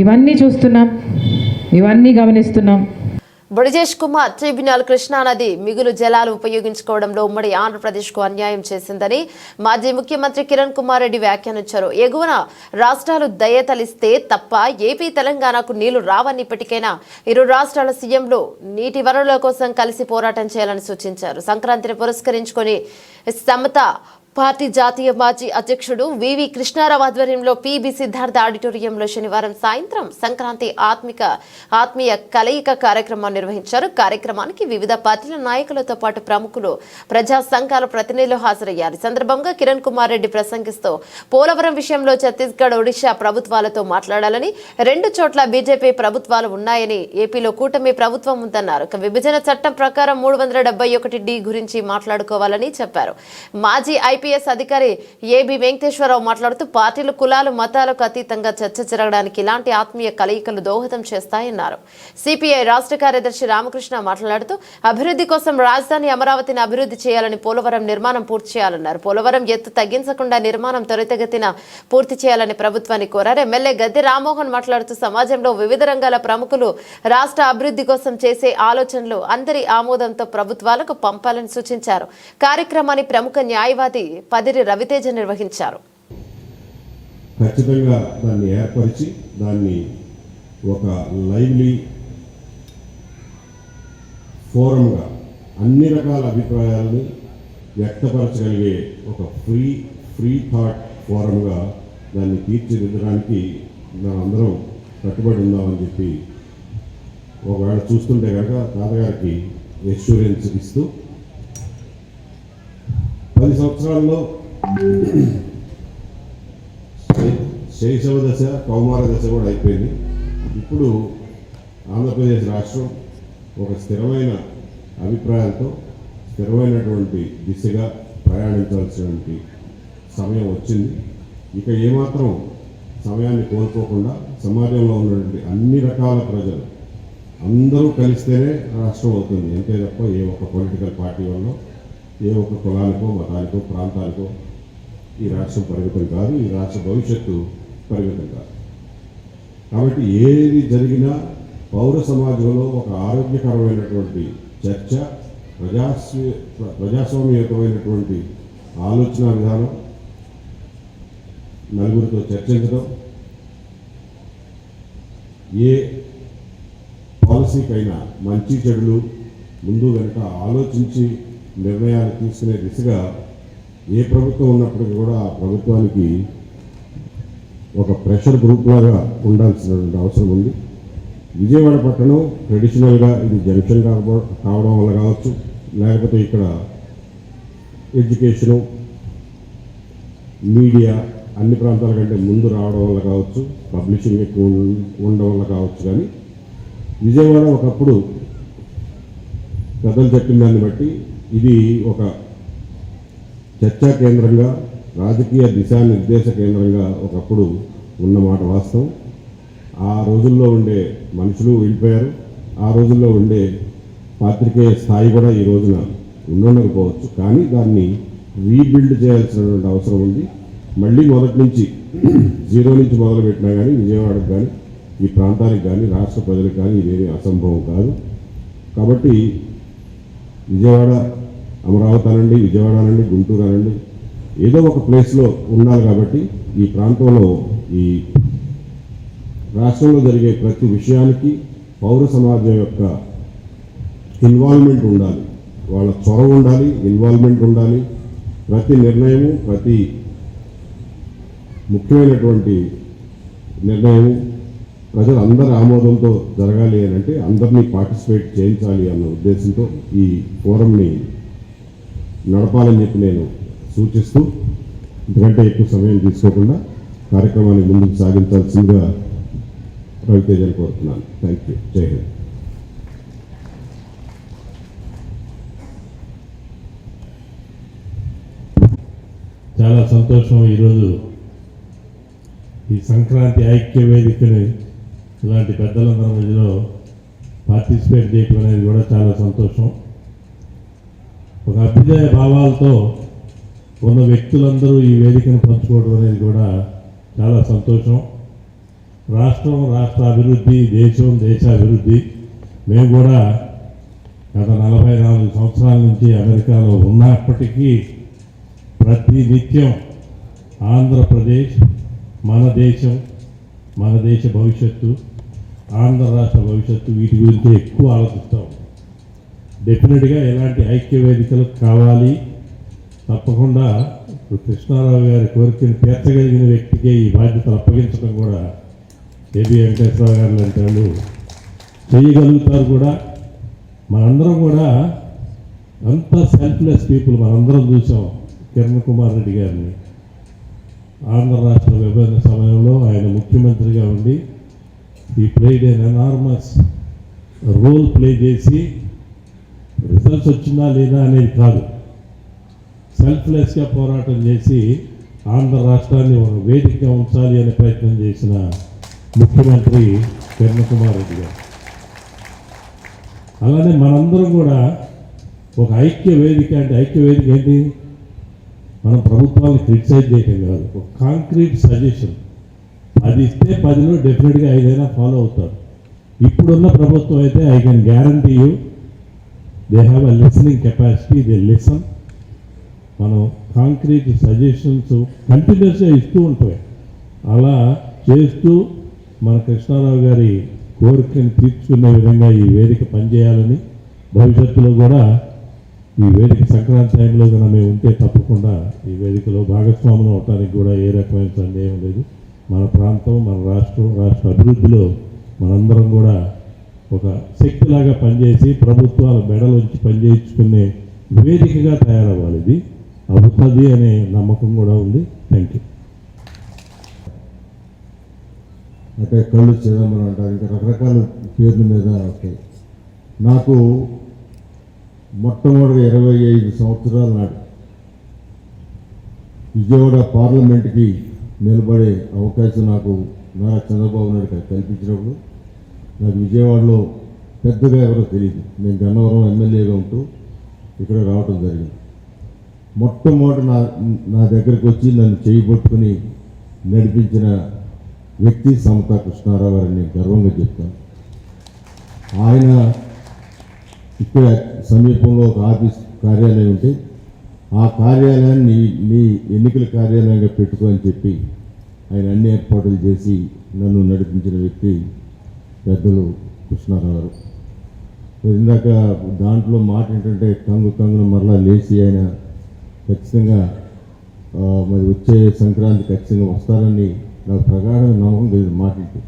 ఇవన్నీ చూస్తున్నాం, ఇవన్నీ గమనిస్తున్నాం. బ్రిజేష్ కుమార్ ట్రిబ్యునల్ కృష్ణానది మిగులు జలాలు ఉపయోగించుకోవడంలో ఉమ్మడి ఆంధ్రప్రదేశ్కు అన్యాయం చేసిందని మాజీ ముఖ్యమంత్రి కిరణ్ కుమార్ రెడ్డి వ్యాఖ్యానించారు. ఎగువన రాష్ట్రాలు దయతలిస్తే తప్ప ఏపీ తెలంగాణకు నీళ్లు రావని ఇప్పటికైనా ఇరు రాష్ట్రాల సీఎంలు నీటి వనరుల కోసం కలిసి పోరాటం చేయాలని సూచించారు. సంక్రాంతిని పురస్కరించుకొని సమత పార్టీ జాతీయ మాజీ అధ్యక్షుడు వివి కృష్ణారావు ఆధ్వర్యంలో పిబి సిద్ధార్థ ఆడిటోరియంలో శనివారం సాయంత్రం సంక్రాంతి ఆత్మీయ కలయిక కార్యక్రమాన్ని నిర్వహించారు. కార్యక్రమానికి వివిధ పార్టీల నాయకులతో పాటు ప్రముఖులు, ప్రజా సంఘాల ప్రతినిధులు హాజరయ్యారు. ఈ సందర్భంగా కిరణ్ కుమార్ రెడ్డి ప్రసంగిస్తూ పోలవరం విషయంలో ఛత్తీస్గఢ్, ఒడిశా ప్రభుత్వాలతో మాట్లాడాలని, 2 చోట్ల బీజేపీ ప్రభుత్వాలు ఉన్నాయని, ఏపీలో కూటమి ప్రభుత్వం ఉందన్నారు. విభజన చట్టం ప్రకారం 371D గురించి మాట్లాడుకోవాలని చెప్పారు. మాజీ ఐపీఎస్ అధికారి ఏబి వెంకటేశ్వరరావు మాట్లాడుతూ పార్టీలు, కులాలు, మతాలకు అతీతంగా చర్చ జరగడానికి ఇలాంటి ఆత్మీయ కలయికలు దోహదం చేస్తాయన్నారు. సిపిఐ రాష్ట్ర కార్యదర్శి రామకృష్ణ మాట్లాడుతూ అభివృద్ధి కోసం రాజధాని అమరావతిని అభివృద్ధి చేయాలని, పోలవరం నిర్మాణం పూర్తి చేయాలన్నారు. పోలవరం ఎత్తు తగ్గించకుండా నిర్మాణం త్వరితగతిన పూర్తి చేయాలని ప్రభుత్వాన్ని కోరారు. ఎమ్మెల్యే గద్దె రామ్మోహన్ మాట్లాడుతూ సమాజంలో వివిధ రంగాల ప్రముఖులు రాష్ట్ర అభివృద్ధి కోసం చేసే ఆలోచనలు అందరి ఆమోదంతో ప్రభుత్వాలకు పంపాలని సూచించారు. కార్యక్రమాన్ని ప్రముఖ న్యాయవాది పదిరి రవితేజ నిర్వహించారు. ఖచ్చితంగా దాన్ని ఏర్పరిచి దాన్ని ఒక లైవ్లీ ఫోరంగా అన్ని రకాల అభిప్రాయాలని వ్యక్తపరచగలిగే ఒక ఫ్రీ థాట్ ఫోరంగా దాన్ని తీర్చిదిద్దడానికి మనందరం కట్టుబడి ఉందామని చెప్పి ఒకవేళ చూస్తుంటే కనుక తాతగారికి ఎష్యూరెన్స్ ఇస్తూ 10 సంవత్సరాల్లో శైశవ దశ, కౌమార దశ కూడా అయిపోయింది. ఇప్పుడు ఆంధ్రప్రదేశ్ రాష్ట్రం ఒక స్థిరమైన అభిప్రాయాలతో స్థిరమైనటువంటి దిశగా ప్రయాణించాల్సినటువంటి సమయం వచ్చింది. ఇక ఏమాత్రం సమయాన్ని కోల్పోకుండా సమాజంలో ఉన్నటువంటి అన్ని రకాల ప్రజలు అందరూ కలిస్తేనే రాష్ట్రం అవుతుంది. అంతే తప్ప ఏ ఒక్క పొలిటికల్ పార్టీ వల్ల, ఏ ఒక్క కులానికో, మతానికో, ప్రాంతానికో ఈ రాష్ట్రం పరిమితం కాదు. ఈ రాష్ట్ర భవిష్యత్తు పరిమితం కాదు. కాబట్టి ఏది జరిగినా పౌర సమాజంలో ఒక ఆరోగ్యకరమైనటువంటి చర్చ, ప్రజాస్వామ్యయుతమైనటువంటి ఆలోచన విధానం, నలుగురితో చర్చించడం, ఏ పాలసీకైనా మంచి చెడులు ముందు వెనుక ఆలోచించి నిర్ణయాలు తీసుకునే దిశగా ఏ ప్రభుత్వం ఉన్నప్పటికీ కూడా ఆ ప్రభుత్వానికి ఒక ప్రెషర్ గ్రూప్ లాగా ఉండాల్సినటువంటి అవసరం ఉంది. విజయవాడ పట్టణం ట్రెడిషనల్గా ఇది జంక్షన్ కావడం వల్ల కావచ్చు, లేకపోతే ఇక్కడ ఎడ్యుకేషను, మీడియా అన్ని ప్రాంతాల కంటే ముందు రావడం వల్ల కావచ్చు, పబ్లిషింగ్ ఎక్కువ ఉండడం వల్ల కావచ్చు. కానీ విజయవాడ ఒకప్పుడు పెద్దలు చెప్పిన దాన్ని బట్టి ఇది ఒక చర్చా కేంద్రంగా, రాజకీయ దిశానిర్దేశ కేంద్రంగా ఒకప్పుడు ఉన్నమాట వాస్తవం. ఆ రోజుల్లో ఉండే మనుషులు వెళ్ళిపోయారు. ఆ రోజుల్లో ఉండే పాత్రికేయ స్థాయి కూడా ఈ రోజున ఉండకపోవచ్చు. కానీ దాన్ని రీబిల్డ్ చేయాల్సినటువంటి అవసరం ఉంది. మళ్ళీ మొదటి నుంచి 0 నుంచి మొదలుపెట్టినా కానీ విజయవాడకు కానీ, ఈ ప్రాంతానికి కానీ, రాష్ట్ర ప్రజలకు కానీ ఇదేమీ అసంభవం కాదు. కాబట్టి విజయవాడ, అమరావతి అనండి, విజయవాడ అనండి, గుంటూరు అనండి, ఏదో ఒక ప్లేస్లో ఉండాలి. కాబట్టి ఈ ప్రాంతంలో, ఈ రాష్ట్రంలో జరిగే ప్రతి విషయానికి పౌర సమాజం యొక్క ఇన్వాల్వ్మెంట్ ఉండాలి, వాళ్ళ చొరవ ఉండాలి, ఇన్వాల్వ్మెంట్ ఉండాలి. ప్రతి నిర్ణయము, ప్రతి ముఖ్యమైనటువంటి నిర్ణయము ప్రజలందరి ఆమోదంతో జరగాలి అని అంటే అందరినీ పార్టిసిపేట్ చేయించాలి అన్న ఉద్దేశంతో ఈ ఫోరంని నడపాలని చెప్పి నేను సూచిస్తూ, ఎందుకంటే ఎక్కువ సమయం తీసుకోకుండా కార్యక్రమాన్ని ముందుకు సాగించాల్సిందిగా రవితేజని కోరుతున్నాను. Thank you. జై హింద్. చాలా సంతోషం. ఈరోజు ఈ సంక్రాంతి ఐక్య వేదికని ఇలాంటి పెద్దలందరి మధ్యలో పార్టిసిపేట్ చేయడం అనేది కూడా చాలా సంతోషం. ఒక అభ్యుదయ భావాలతో ఉన్న వ్యక్తులందరూ ఈ వేదికను పంచుకోవడం అనేది కూడా చాలా సంతోషం. రాష్ట్రం, రాష్ట్ర అభివృద్ధి, దేశం, దేశాభివృద్ధి మేము కూడా గత 44 సంవత్సరాల నుంచి అమెరికాలో ఉన్నప్పటికీ ప్రతి నిత్యం ఆంధ్రప్రదేశ్ మన దేశం, మన దేశ భవిష్యత్తు, ఆంధ్ర రాష్ట్ర భవిష్యత్తు వీటి గురించి ఎక్కువ ఆలోచిస్తాం. డెఫినెట్గా ఎలాంటి ఐక్య వేదికలు కావాలి, తప్పకుండా కృష్ణారావు గారి కోరికను తీర్చగలిగిన వ్యక్తికే ఈ బాధ్యతలు అప్పగించడం కూడా ఏబి వెంకటేశ్వర గారు లాంటి వాళ్ళు చేయగలుగుతారు కూడా. మనందరం కూడా అంత సెల్ఫ్లెస్ పీపుల్ మనందరం చూసాం. కిరణ్ కుమార్ రెడ్డి గారిని ఆంధ్ర రాష్ట్ర విభజన సమయంలో ఆయన ముఖ్యమంత్రిగా ఉండి ఈ ప్లేడ్ ఎన్ ఎనార్మస్ రోల్ ప్లే చేసి రిజల్ట్స్ వచ్చిందా లేదా అనేది కాదు, సెల్ఫ్లెస్గా పోరాటం చేసి ఆంధ్ర రాష్ట్రాన్ని ఒక వేదికగా ఉంచాలి అనే ప్రయత్నం చేసిన ముఖ్యమంత్రి కిరణ్ కుమార్ రెడ్డి గారు. అలానే మనందరం కూడా ఒక ఐక్య వేదిక అంటే ఐక్య వేదిక ఏంటి? మనం ప్రభుత్వాన్ని క్రిటిసైజ్ చేయటం కాదు, ఒక కాంక్రీట్ సజెషన్. 10 ఇస్తే 10లో డెఫినెట్గా 5 అయినా ఫాలో అవుతారు. ఇప్పుడున్న ప్రభుత్వం అయితే I can guarantee you they have a listening capacity, they listen. మనం కాంక్రీట్ సజెషన్స్ కంటిన్యూస్గా ఇస్తూ ఉంటాయి. అలా చేస్తూ మన కృష్ణారావు గారి కోరికను తీర్చుకునే విధంగా ఈ వేదిక పనిచేయాలని, భవిష్యత్తులో కూడా ఈ వేదిక సంక్రాంతి టైంలో కన్నా మేము ఉంటే తప్పకుండా ఈ వేదికలో భాగస్వాములు అవడానికి కూడా ఏ రకమైన సందేహం లేదు. మన ప్రాంతం, మన రాష్ట్రం, రాష్ట్ర అభివృద్ధిలో మనందరం కూడా ఒక శక్తిలాగా పనిచేసి ప్రభుత్వాల మెడలోంచి పనిచేయించుకునే వేదికగా తయారవ్వాలి. ఇది అవుతుంది అనే నమ్మకం కూడా ఉంది. Thank you. అంటే కళ్ళు చిదంబరం అంటారు, ఇంకా రకరకాల పేర్ల మీద వస్తాయి. నాకు మొట్టమొదటి 25 సంవత్సరాల నాడు విజయవాడ పార్లమెంట్కి నిలబడే అవకాశం నాకు నారా చంద్రబాబు నాయుడు గారు కల్పించినప్పుడు నాకు విజయవాడలో పెద్దగా ఎవరో తెలియదు. నేను గన్నవరం ఎమ్మెల్యేగా ఉంటూ ఇక్కడ రావడం జరిగింది. మొట్టమొదటి నా దగ్గరికి వచ్చి నన్ను చేయబట్టుకుని నడిపించిన వ్యక్తి సమతా కృష్ణారావు గారిని నేను గర్వంగా చెప్తాను. ఆయన ఇక్కడ సమీపంలో ఒక ఆఫీస్ కార్యాలయం ఉంటే ఆ కార్యాలయాన్ని నీ ఎన్నికల కార్యాలయంగా పెట్టుకో అని చెప్పి ఆయన అన్ని ఏర్పాట్లు చేసి నన్ను నడిపించిన వ్యక్తి పెద్దలు కృష్ణారావు గారు. ఇందాక దాంట్లో మాట ఏంటంటే కంగున మరలా లేచి ఆయన ఖచ్చితంగా మరి వచ్చే సంక్రాంతి ఖచ్చితంగా వస్తారని నాకు ప్రగాఢమైన నమ్మకం కలిగింది మాట్లాడి.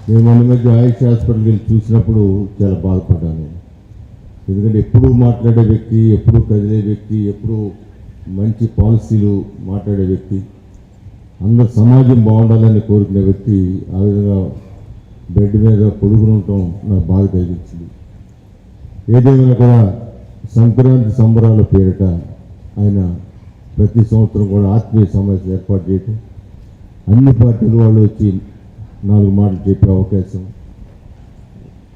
నేను మన మధ్య ఆయుష్ హాస్పిటల్కి వెళ్ళి చూసినప్పుడు చాలా బాధపడ్డాను. ఎందుకంటే ఎప్పుడూ మాట్లాడే వ్యక్తి, ఎప్పుడూ కదిలే వ్యక్తి, ఎప్పుడూ మంచి పాలసీలు మాట్లాడే వ్యక్తి, అందరు సమాజం బాగుండాలని కోరుకునే వ్యక్తి ఆ విధంగా బెడ్ మీద పొడుగుని ఉండటం నాకు బాధ కలిగించింది. ఏదేమైనా కూడా సంక్రాంతి సంబరాల పేరిట ఆయన ప్రతి సంవత్సరం కూడా ఆత్మీయ సమావేశం ఏర్పాటు చేయటం, అన్ని పార్టీల వాళ్ళు వచ్చి 4 మాటలు చెప్పే అవకాశం.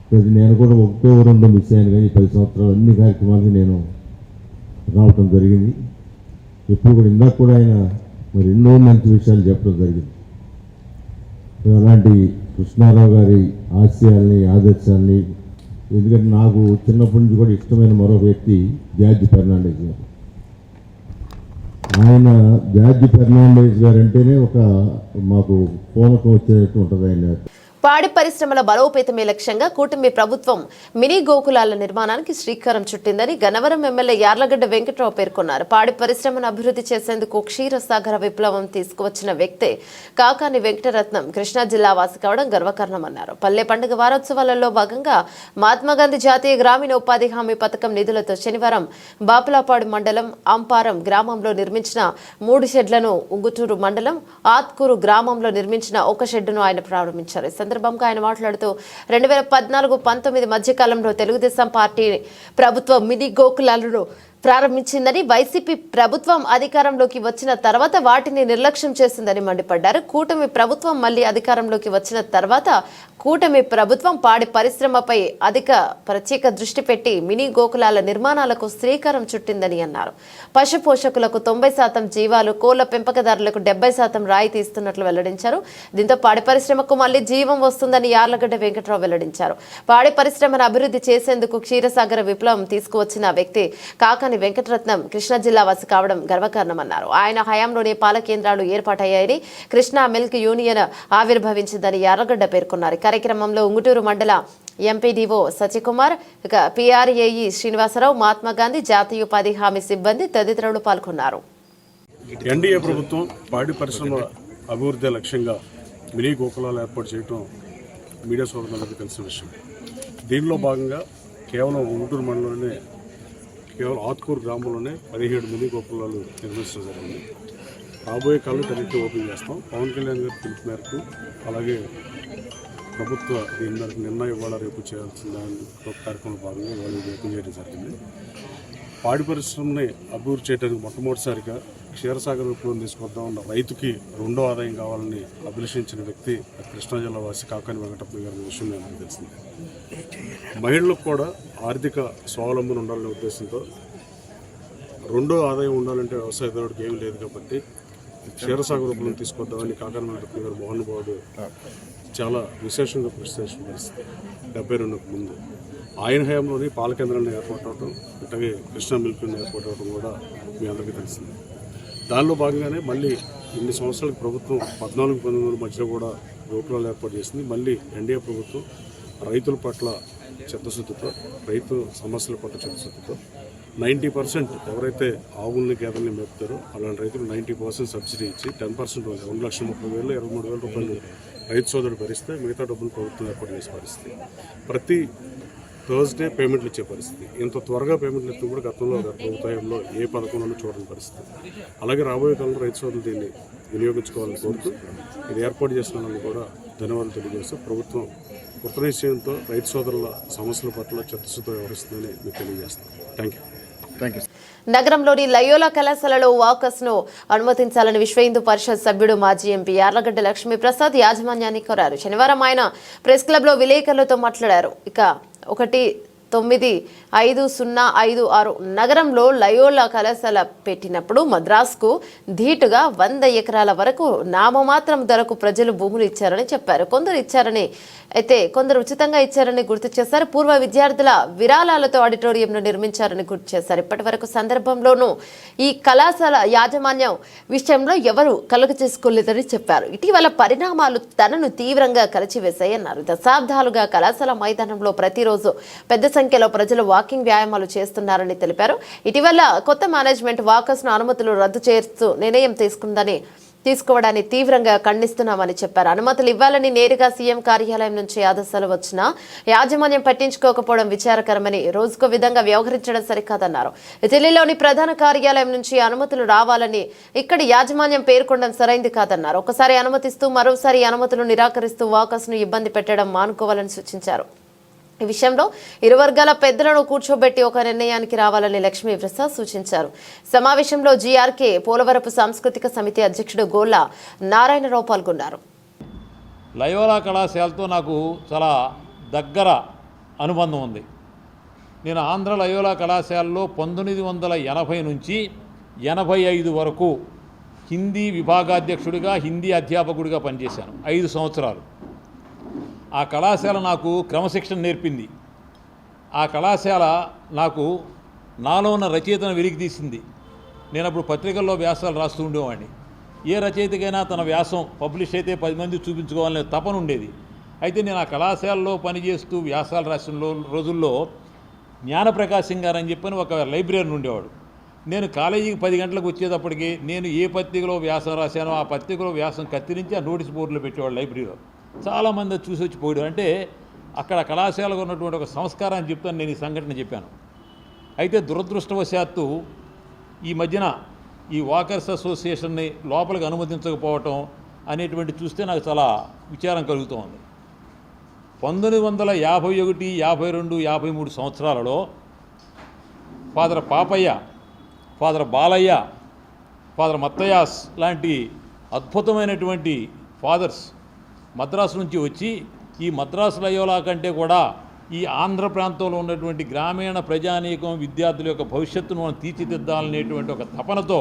ప్రతి నేను కూడా 1ో 2 మిస్ అయ్యాను, కానీ 10 సంవత్సరాలు అన్ని కార్యక్రమాలకి నేను రావటం జరిగింది. ఎప్పుడు కూడా ఇందాక కూడా ఆయన మరి ఎన్నో మంచి విషయాలు చెప్పడం జరిగింది. అలాంటి కృష్ణారావు గారి ఆశయాల్ని, ఆదర్శాన్ని, ఎందుకంటే నాకు చిన్నప్పటి నుంచి కూడా ఇష్టమైన మరో వ్యక్తి జార్జ్ ఫెర్నాండెస్ గారు. ఆయన జార్జ్ ఫెర్నాండెస్ గారు అంటేనే ఒక మాకు పూనకం వచ్చేటట్టు ఉంటుంది. ఆయన పాడి పరిశ్రమల బలోపేతమే లక్ష్యంగా కూటమి ప్రభుత్వం మినీ గోకులాల నిర్మాణానికి శ్రీకారం చుట్టిందని గన్నవరం ఎమ్మెల్యే యార్లగడ్డ వెంకట్రావు పేర్కొన్నారు. పాడి పరిశ్రమను అభివృద్ధి చేసేందుకు క్షీరసాగర విప్లవం తీసుకువచ్చిన వ్యక్తే కాకాని వెంకటరత్నం కృష్ణా జిల్లా వాసి కావడం గర్వకారణమన్నారు. పల్లె పండుగ వారోత్సవాలలో భాగంగా మహాత్మాగాంధీ జాతీయ గ్రామీణ ఉపాధి హామీ పథకం నిధులతో శనివారం బాపులాపాడు మండలం అంపారం గ్రామంలో నిర్మించిన 3 షెడ్లను, ఉంగుటూరు మండలం ఆత్కూరు గ్రామంలో నిర్మించిన 1 షెడ్డును ఆయన ప్రారంభించారు. సందర్భంగా ఆయన మాట్లాడుతూ 2014-19 మధ్యకాలంలో తెలుగుదేశం పార్టీ ప్రభుత్వం మినీ గోకులాలను ప్రారంభించిందని, వైసీపీ ప్రభుత్వం అధికారంలోకి వచ్చిన తర్వాత వాటిని నిర్లక్ష్యం చేసిందని మండిపడ్డారు. కూటమి ప్రభుత్వం మళ్లీ అధికారంలోకి వచ్చిన తర్వాత కూటమి ప్రభుత్వం పాడి పరిశ్రమపై ప్రత్యేక దృష్టి పెట్టి మినీ గోకులాల నిర్మాణాలకు శ్రీకారం చుట్టిందని అన్నారు. పశు పోషకులకు 90% జీవాలు, కోళ్ల పెంపకదారులకు 70% రాయితీ ఇస్తున్నట్లు వెల్లడించారు. దీంతో పాడి పరిశ్రమకు మళ్లీ జీవం వస్తుందని యార్లగడ్డ వెంకట్రావు వెల్లడించారు. పాడి పరిశ్రమను అభివృద్ధి చేసేందుకు క్షీరసాగర విప్లవం తీసుకువచ్చిన వ్యక్తి కాకాని వెంకటరత్నం కృష్ణా జిల్లా వాసి కావడం గర్వకారణమన్నారు. ఆయన హయాంలోనే పాల కేంద్రాలు ఏర్పాటయ్యాయని, కృష్ణా మిల్క్ యూనియన్ ఆవిర్భవించిందని యార్లగడ్డ పేర్కొన్నారు. కార్యక్రమంలో ఉంగుటూరు మండల ఎంపీడీఓ సత్యకుమార్, పీఆర్ఏఈ శ్రీనివాసరావు, మహాత్మా గాంధీ జాతీయ ఉపాధి హామీ సిబ్బంది తదితరులు పాల్గొన్నారు. ఎన్డీఏ ప్రభుత్వం పాడి పరిశ్రమ అభివృద్ధి లక్ష్యంగా మినీ గోకులాలు ఏర్పాటు చేయడం మీడియా సోదరులందరికీ తెలిసిన విషయం. దీనిలో భాగంగా కేవలం ఉంగుటూరు మండలంలోనే, కేవలం ఆత్కూరు గ్రామంలోనే 17 మినీ గోకులాలు నిర్మించడం జరిగింది. రాబోయే కాలంలో అన్నింటినీ ఓపెన్ చేస్తాం. పవన్ కళ్యాణ్ గారి పిలుపు మేరకు, అలాగే ప్రభుత్వ దీని మేరకు నిర్ణయం ఇవాళ రేపు చేయాల్సిన దాని కార్యక్రమంలో భాగంగా ఇవాళ ఓపెన్ చేయడం జరిగింది. పాడి పరిశ్రమని అభివృద్ధి చేయడానికి మొట్టమొదటిసారిగా క్షీరసాగర్ విప్లవం తీసుకొద్దామన్న రైతుకి రెండో ఆదాయం కావాలని అభిలషించిన వ్యక్తి కృష్ణా జిల్లా వాసి కాకాని వెంకటరత్నం గారి విషయం నాకు తెలిసింది. మహిళలకు కూడా ఆర్థిక స్వావలంబన ఉండాలనే ఉద్దేశంతో రెండో ఆదాయం ఉండాలంటే వ్యవసాయదారుడికి ఏమీ లేదు కాబట్టి క్షీరసాగర్ విప్లవం తీసుకొద్దామని కాకాని వెంకటరత్నం గారు మహానుభావుడు చాలా విశేషంగా కృషి చేసిన పరిస్థితి 72కు ముందు. ఆయన హయాంలోని పాల కేంద్రాలను ఏర్పాటు అవడం, అట్లాగే కృష్ణా మిల్క్ ఏర్పాటు అవడం కూడా మీ అందరికీ తెలిసింది. దానిలో భాగంగానే మళ్ళీ ఇన్ని సంవత్సరాలకు ప్రభుత్వం 14-19 మధ్యలో కూడా గోకులాలు ఏర్పాటు చేసింది. మళ్ళీ ఎన్డీఏ ప్రభుత్వం రైతుల పట్ల చిత్తశుద్ధితో, రైతు సమస్యల పట్ల చిత్తశుద్ధితో 90% ఎవరైతే ఆవుల్ని గేదెల్ని మేపుతారో అలాంటి రైతులు 90% సబ్సిడీ ఇచ్చి 10% 1,30,000 23,000 రూపాయలు రైతు సోదరుడు భరిస్తే మిగతా డబ్బులు ప్రభుత్వం ఏర్పాటు చేసే పరిస్థితి. ప్రతి థర్స్డే పేమెంట్లు ఇచ్చే పరిస్థితి. ఇంత త్వరగా పేమెంట్లు ఇస్తే కూడా గతంలో ప్రభుత్వంలో ఏ పథకంలోనూ చూడని పరిస్థితి. అలాగే రాబోయే కాలంలో రైతు సోదరులు దీన్ని వినియోగించుకోవాలని కోరుతూ ఇది ఏర్పాటు చేసిన వాళ్ళని కూడా ధన్యవాదాలు తెలియజేస్తూ, ప్రభుత్వం కృత నిశ్చయంతో రైతు సోదరుల సమస్యల పట్ల చిత్తశుద్ధితో వ్యవహరిస్తుందని మీకు తెలియజేస్తాను. Thank you. నగరంలోని లయోలా కళాశాలలో వాకర్స్ ను అనుమతించాలని విశ్వ హిందూ పరిషత్ సభ్యుడు మాజీ ఎంపీ యార్లగడ్డ లక్ష్మీప్రసాద్ యాజమాన్యాన్ని కోరారు. శనివారం ఆయన ప్రెస్ క్లబ్ లో విలేకరులతో మాట్లాడారు. ఇక 19556 నగరంలో లయోలా కళాశాల పెట్టినప్పుడు మద్రాసుకు ధీటుగా 100 ఎకరాల వరకు నామమాత్రం ధరకు ప్రజలు భూములు ఇచ్చారని చెప్పారు. కొందరు ఇచ్చారని, అయితే కొందరు ఉచితంగా ఇచ్చారని గుర్తు చేశారు. పూర్వ విద్యార్థుల విరాళాలతో ఆడిటోరియంను నిర్మించారని గుర్తు చేశారు. ఇప్పటి వరకు సందర్భంలోనూ ఈ కళాశాల యాజమాన్యం విషయంలో ఎవరు కలుగ చేసుకోలేదని చెప్పారు. ఇటీవల పరిణామాలు తనను తీవ్రంగా కలిచివేశాయన్నారు. దశాబ్దాలుగా కళాశాల మైదానంలో ప్రతిరోజు పెద్ద సంఖ్యలో ప్రజలు వాకింగ్ వ్యాయామాలు చేస్తున్నారని తెలిపారు. ఇటీవల కొత్త మేనేజ్మెంట్ వాకర్స్ ను అనుమతులు రద్దు చేస్తూ నిర్ణయం తీసుకోవడాన్ని తీవ్రంగా ఖండిస్తున్నామని చెప్పారు. అనుమతులు ఇవ్వాలని నేరుగా సీఎం కార్యాలయం నుంచి ఆదేశాలు వచ్చినా యాజమాన్యం పట్టించుకోకపోవడం విచారకరమని, రోజుకో విధంగా వ్యవహరించడం సరికాదన్నారు. ఢిల్లీలోని ప్రధాన కార్యాలయం నుంచి అనుమతులు రావాలని ఇక్కడి యాజమాన్యం పేర్కొనడం సరైంది కాదన్నారు. ఒకసారి అనుమతిస్తూ మరోసారి అనుమతులు నిరాకరిస్తూ వాకర్స్ ను ఇబ్బంది పెట్టడం మానుకోవాలని సూచించారు. ఈ విషయంలో ఇరు వర్గాల పెద్దలను కూర్చోబెట్టి ఒక నిర్ణయానికి రావాలని లక్ష్మీప్రసాద్ సూచించారు. సమావేశంలో జీఆర్కే పోలవరపు సాంస్కృతిక సమితి అధ్యక్షుడు గోళ్ళ నారాయణరావు పాల్గొన్నారు. లయోలా కళాశాలతో నాకు చాలా దగ్గర అనుబంధం ఉంది. నేను ఆంధ్ర లయోలా కళాశాలలో 1980 నుంచి 85 వరకు హిందీ విభాగాధ్యక్షుడిగా, హిందీ అధ్యాపకుడిగా పనిచేశాను 5 సంవత్సరాలు. ఆ కళాశాల నాకు క్రమశిక్షణ నేర్పింది. ఆ కళాశాల నాకు నాలో ఉన్న రచయితను వెలికి తీసింది. నేను అప్పుడు పత్రికల్లో వ్యాసాలు రాస్తూ ఉండేవాడిని. ఏ రచయితకైనా తన వ్యాసం పబ్లిష్ అయితే 10 మంది చూపించుకోవాలనే తపన ఉండేది. అయితే నేను ఆ కళాశాలలో పనిచేస్తూ వ్యాసాలు రాసిన రోజుల్లో జ్ఞానప్రకాశం గారు అని చెప్పని ఒక లైబ్రరీ ఉండేవాడు. నేను కాలేజీకి 10 గంటలకు వచ్చేటప్పటికి నేను ఏ పత్రికలో వ్యాసం రాశానో ఆ పత్రికలో వ్యాసం కత్తిరించి ఆ నోటీస్ బోర్డులో పెట్టేవాడు లైబ్రరీలో. చాలామంది చూసి వచ్చి పోయాడు. అంటే అక్కడ కళాశాలలో ఉన్నటువంటి ఒక సంస్కారాన్ని చెప్తాను. నేను ఈ సంఘటన చెప్పాను. అయితే దురదృష్టవశాత్తు ఈ మధ్యన ఈ వాకర్స్ అసోసియేషన్ని లోపలికి అనుమతించకపోవటం అనేటువంటి చూస్తే నాకు చాలా విచారం కలుగుతూ ఉంది. 1951, 52, 53 సంవత్సరాలలో father Papaiah father Balaiah, father Matthias లాంటి అద్భుతమైనటువంటి ఫాదర్స్ మద్రాసు నుంచి వచ్చి ఈ మద్రాసు లయోలా కంటే కూడా ఈ ఆంధ్ర ప్రాంతంలో ఉన్నటువంటి గ్రామీణ ప్రజానీకం విద్యార్థుల యొక్క భవిష్యత్తును మనం తీర్చిదిద్దాలనేటువంటి ఒక తపనతో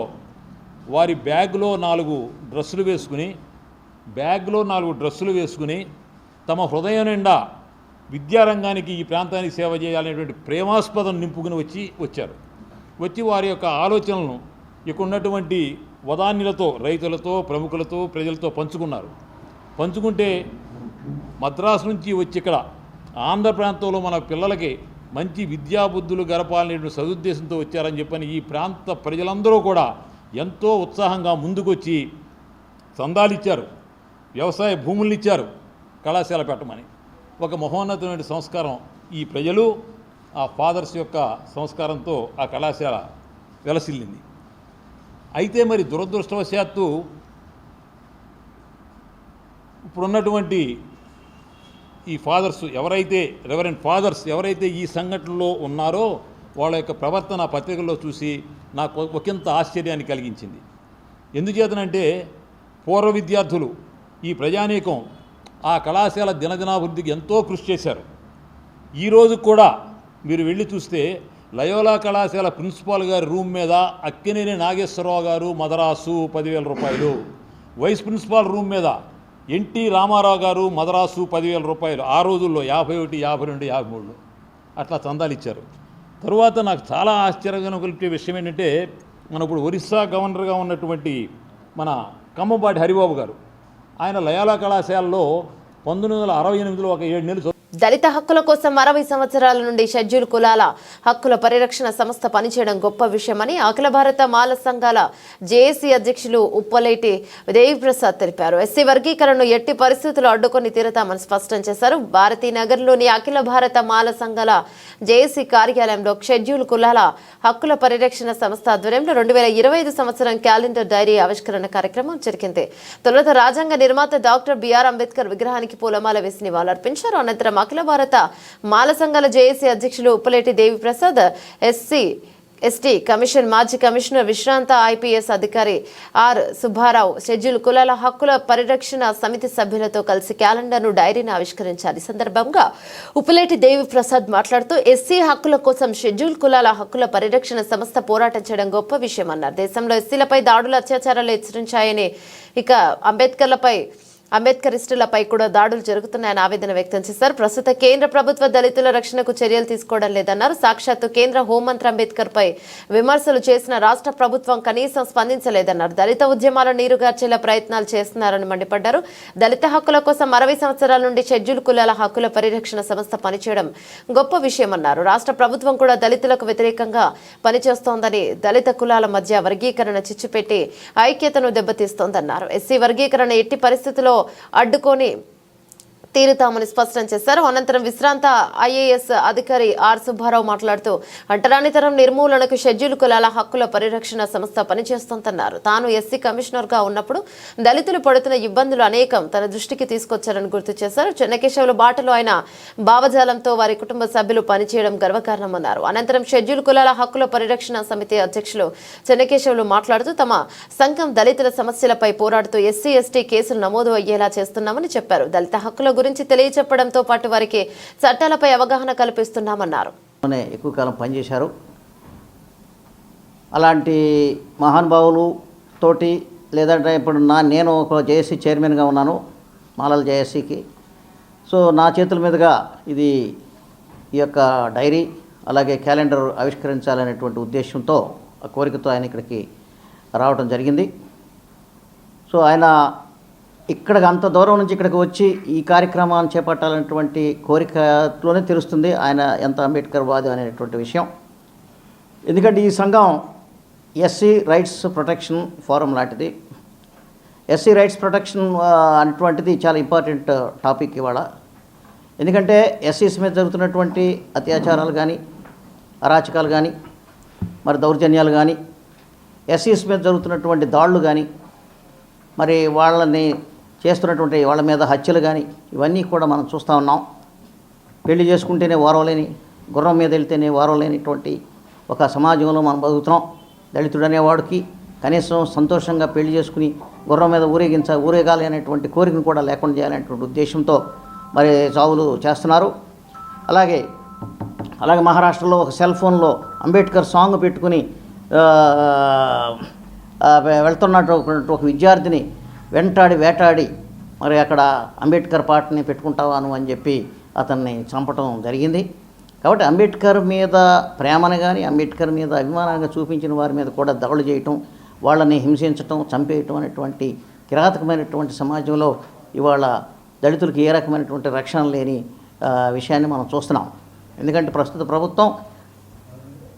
వారి బ్యాగ్లో 4 డ్రెస్సులు వేసుకుని తమ హృదయం నిండా విద్యారంగానికి ఈ ప్రాంతానికి సేవ చేయాలనేటువంటి ప్రేమాస్పదం నింపుకుని వచ్చారు. వచ్చి వారి యొక్క ఆలోచనలను ఇక్కడ ఉన్నటువంటి వదాన్యులతో, రైతులతో, ప్రముఖులతో, ప్రజలతో పంచుకుంటే మద్రాసు నుంచి వచ్చి ఇక్కడ ఆంధ్ర ప్రాంతంలో మన పిల్లలకి మంచి విద్యాబుద్ధులు గడపాలనేటువంటి సదుద్దేశంతో వచ్చారని చెప్పని ఈ ప్రాంత ప్రజలందరూ కూడా ఎంతో ఉత్సాహంగా ముందుకొచ్చి చందాలిచ్చారు, వ్యవసాయ భూముల్ని ఇచ్చారు కళాశాల పెట్టమని. ఒక మహోన్నతమైన సంస్కారం ఈ ప్రజలు, ఆ ఫాదర్స్ యొక్క సంస్కారంతో ఆ కళాశాల వెలసిల్లింది. అయితే మరి దురదృష్టవశాత్తు ఇప్పుడున్నటువంటి ఈ ఫాదర్స్ ఎవరైతే, రెవరెండ్ ఫాదర్స్ ఎవరైతే ఈ సంఘటనలో ఉన్నారో వాళ్ళ యొక్క ప్రవర్తన పత్రికల్లో చూసి నాకు ఒకంత ఆశ్చర్యాన్ని కలిగించింది. ఎందుచేతనంటే పూర్వ విద్యార్థులు, ఈ ప్రజానీకం ఆ కళాశాల దినదినాభివృద్ధికి ఎంతో కృషి చేశారు. ఈరోజు కూడా మీరు వెళ్ళి చూస్తే లయోలా కళాశాల ప్రిన్సిపాల్ గారి రూమ్ మీద అక్కినేని నాగేశ్వరరావు గారు మదరాసు 10,000 రూపాయలు, వైస్ ప్రిన్సిపాల్ రూమ్ మీద ఎన్టీ రామారావు గారు మదరాసు 10,000 రూపాయలు. ఆ రోజుల్లో 51, 52, 53 అట్లా చందాలు ఇచ్చారు. తరువాత నాకు చాలా ఆశ్చర్యంగా కలిపే విషయం ఏంటంటే, మన ఇప్పుడు ఒరిస్సా గవర్నర్గా ఉన్నటువంటి మన కమ్మబాటి హరిబాబు గారు, ఆయన లయోలా కళాశాలలో 1968లో ఒక 7 నెలలు దళిత హక్కుల కోసం 60 సంవత్సరాల నుండి షెడ్యూల్ కులాల హక్కుల పరిరక్షణ సంస్థ పనిచేయడం గొప్ప విషయమని అఖిల భారత మాల సంఘాల జేఏసీ అధ్యక్షులు ఉప్పలేటి దేవిప్రసాద్ తెలిపారు. ఎస్సీ వర్గీకరణను ఎట్టి పరిస్థితుల్లో అడ్డుకొని తీరతామని స్పష్టం చేశారు. భారతీనగర్లోని అఖిల భారత మాల సంఘాల జేఏసీ కార్యాలయంలో షెడ్యూల్ కులాల హక్కుల పరిరక్షణ సంస్థ ఆధ్వర్యంలో 2025 సంవత్సరం క్యాలెండర్ డైరీ ఆవిష్కరణ కార్యక్రమం జరిగింది. తొలుత రాజ్యాంగ నిర్మాత డాక్టర్ బిఆర్ అంబేద్కర్ విగ్రహానికి పూలమాల వేసి నివాళులర్పించారు. అనంతరం అఖిల భారత మాల సంఘాల జేఏసీ అధ్యక్షులు ఉప్పలేటి దేవిప్రసాద్, ఎస్టీ కమిషన్ మాజీ కమిషనర్ విశ్రాంత ఐపీఎస్ అధికారి ఆర్ సుబ్బారావు, షెడ్యూల్ కులాల హక్కుల పరిరక్షణ సమితి సభ్యులతో కలిసి క్యాలెండర్ను డైరీని ఆవిష్కరించారు. ఈ సందర్భంగా ఉప్పలేటి దేవిప్రసాద్ మాట్లాడుతూ ఎస్సీ హక్కుల కోసం షెడ్యూల్ కులాల హక్కుల పరిరక్షణ సంస్థ పోరాటం చేయడం గొప్ప విషయమన్నారు. దేశంలో ఎస్సీలపై దాడులు, అత్యాచారాలు హెచ్చరించాయని, ఇక అంబేద్కరిస్టులపై కూడా దాడులు జరుగుతున్నాయని ఆవేదన వ్యక్తం చేశారు. ప్రస్తుత కేంద్ర ప్రభుత్వ దళితుల రక్షణకు చర్యలు తీసుకోవడం లేదన్నారు. సాక్షాత్తు కేంద్ర హోంమంత్రి అంబేద్కర్ పై విమర్శలు చేసిన రాష్ట్ర ప్రభుత్వం కనీసం స్పందించలేదన్నారు. దళిత ఉద్యమాలను నీరుగార్చేలా ప్రయత్నాలు చేస్తున్నారని మండిపడ్డారు. దళిత హక్కుల కోసం 60 సంవత్సరాల నుండి షెడ్యూల్ కులాల హక్కుల పరిరక్షణ సంస్థ పనిచేయడం గొప్ప విషయమన్నారు. రాష్ట్ర ప్రభుత్వం కూడా దళితులకు వ్యతిరేకంగా పనిచేస్తోందని, దళిత కులాల మధ్య వర్గీకరణ చిచ్చుపెట్టి ఐక్యతను దెబ్బతీస్తోందన్నారు. ఎస్సీ వర్గీకరణ ఎట్టి పరిస్థితుల్లో అడ్డుకొని తీరుతామని స్పష్టం చేశారు. అనంతరం విశ్రాంత ఐఏఎస్ అధికారి ఆర్ సుబ్బారావు మాట్లాడుతూ అంటరానితనం నిర్మూలనకు షెడ్యూల్ కులాల హక్కుల పరిరక్షణ సంస్థ పనిచేస్తోందన్నారు. తాను ఎస్సీ కమిషనర్గా ఉన్నప్పుడు దళితులు పడుతున్న ఇబ్బందులు అనేకం తన దృష్టికి తీసుకొచ్చారని గుర్తు చేశారు. చెన్నకేశవుల బాటలో ఆయన భావజాలంతో వారి కుటుంబ సభ్యులు పనిచేయడం గర్వకారణమన్నారు. అనంతరం షెడ్యూల్ కులాల హక్కుల పరిరక్షణ సమితి అధ్యక్షులు చెన్నకేశవులు మాట్లాడుతూ తమ సంఘం దళితుల సమస్యలపై పోరాడుతూ ఎస్సీ ఎస్టీ కేసులు నమోదు అయ్యేలా చేస్తున్నామని చెప్పారు. దళిత హక్కుల గురించి తెలియచెప్పడంతో పాటు వారికి చట్టాలపై అవగాహన కల్పిస్తున్నామన్నారు. ఎక్కువ కాలం పనిచేశారు. అలాంటి మహానుభావులు తోటి, లేదంటే ఇప్పుడు నేను ఒక జేఏసీ చైర్మన్గా ఉన్నాను, మాలల జేఏసీకి. సో నా చేతుల మీదుగా ఇది ఈ యొక్క డైరీ అలాగే క్యాలెండర్ ఆవిష్కరించాలనేటువంటి ఉద్దేశంతో, ఆ కోరికతో ఆయన ఇక్కడికి రావడం జరిగింది. సో ఆయన ఇక్కడికి అంత దూరం నుంచి ఇక్కడికి వచ్చి ఈ కార్యక్రమాన్ని చేపట్టాలనేటువంటి కోరికలోనే తెలుస్తుంది ఆయన ఎంత అంబేద్కర్ వాది అనేటువంటి విషయం. ఎందుకంటే ఈ సంఘం ఎస్సీ రైట్స్ ప్రొటెక్షన్ ఫోరం లాంటిది. ఎస్సీ రైట్స్ ప్రొటెక్షన్ అనేటువంటిది చాలా ఇంపార్టెంట్ టాపిక్ ఇవాళ. ఎందుకంటే ఎస్సీస్ మీద జరుగుతున్నటువంటి అత్యాచారాలు కానీ, అరాచకాలు కానీ, మరి దౌర్జన్యాలు కానీ, ఎస్సీస్ మీద జరుగుతున్నటువంటి దాడులు కానీ, మరి వాళ్ళని చేస్తున్నటువంటి వాళ్ళ మీద హత్యలు కానీ, ఇవన్నీ కూడా మనం చూస్తూ ఉన్నాం. పెళ్లి చేసుకుంటేనే వారవలేని, గుర్రం మీద వెళ్తేనే వారవలేనిటువంటి ఒక సమాజంలో మనం బతుకుతున్నాం. దళితుడు అనేవాడికి కనీసం సంతోషంగా పెళ్లి చేసుకుని గుర్రం మీద ఊరేగాలి అనేటువంటి కోరికను కూడా లేకుండా చేయాలనేటువంటి ఉద్దేశంతో మరి చావులు చేస్తున్నారు. అలాగే మహారాష్ట్రలో ఒక సెల్ ఫోన్లో అంబేద్కర్ సాంగ్ పెట్టుకుని వెళ్తున్నటువంటి ఒక విద్యార్థిని వేటాడి మరి అక్కడ అంబేద్కర్ పాటని పెట్టుకుంటావాను అని చెప్పి అతన్ని చంపటం జరిగింది. కాబట్టి అంబేద్కర్ మీద ప్రేమను కానీ అంబేద్కర్ మీద అభిమానంగా చూపించిన వారి మీద కూడా దాడులు చేయటం, వాళ్ళని హింసించటం, చంపేయటం అనేటువంటి కిరాతకమైనటువంటి సమాజంలో ఇవాళ దళితులకు ఏ రకమైనటువంటి రక్షణ లేని విషయాన్ని మనం చూస్తున్నాం. ఎందుకంటే ప్రస్తుత ప్రభుత్వం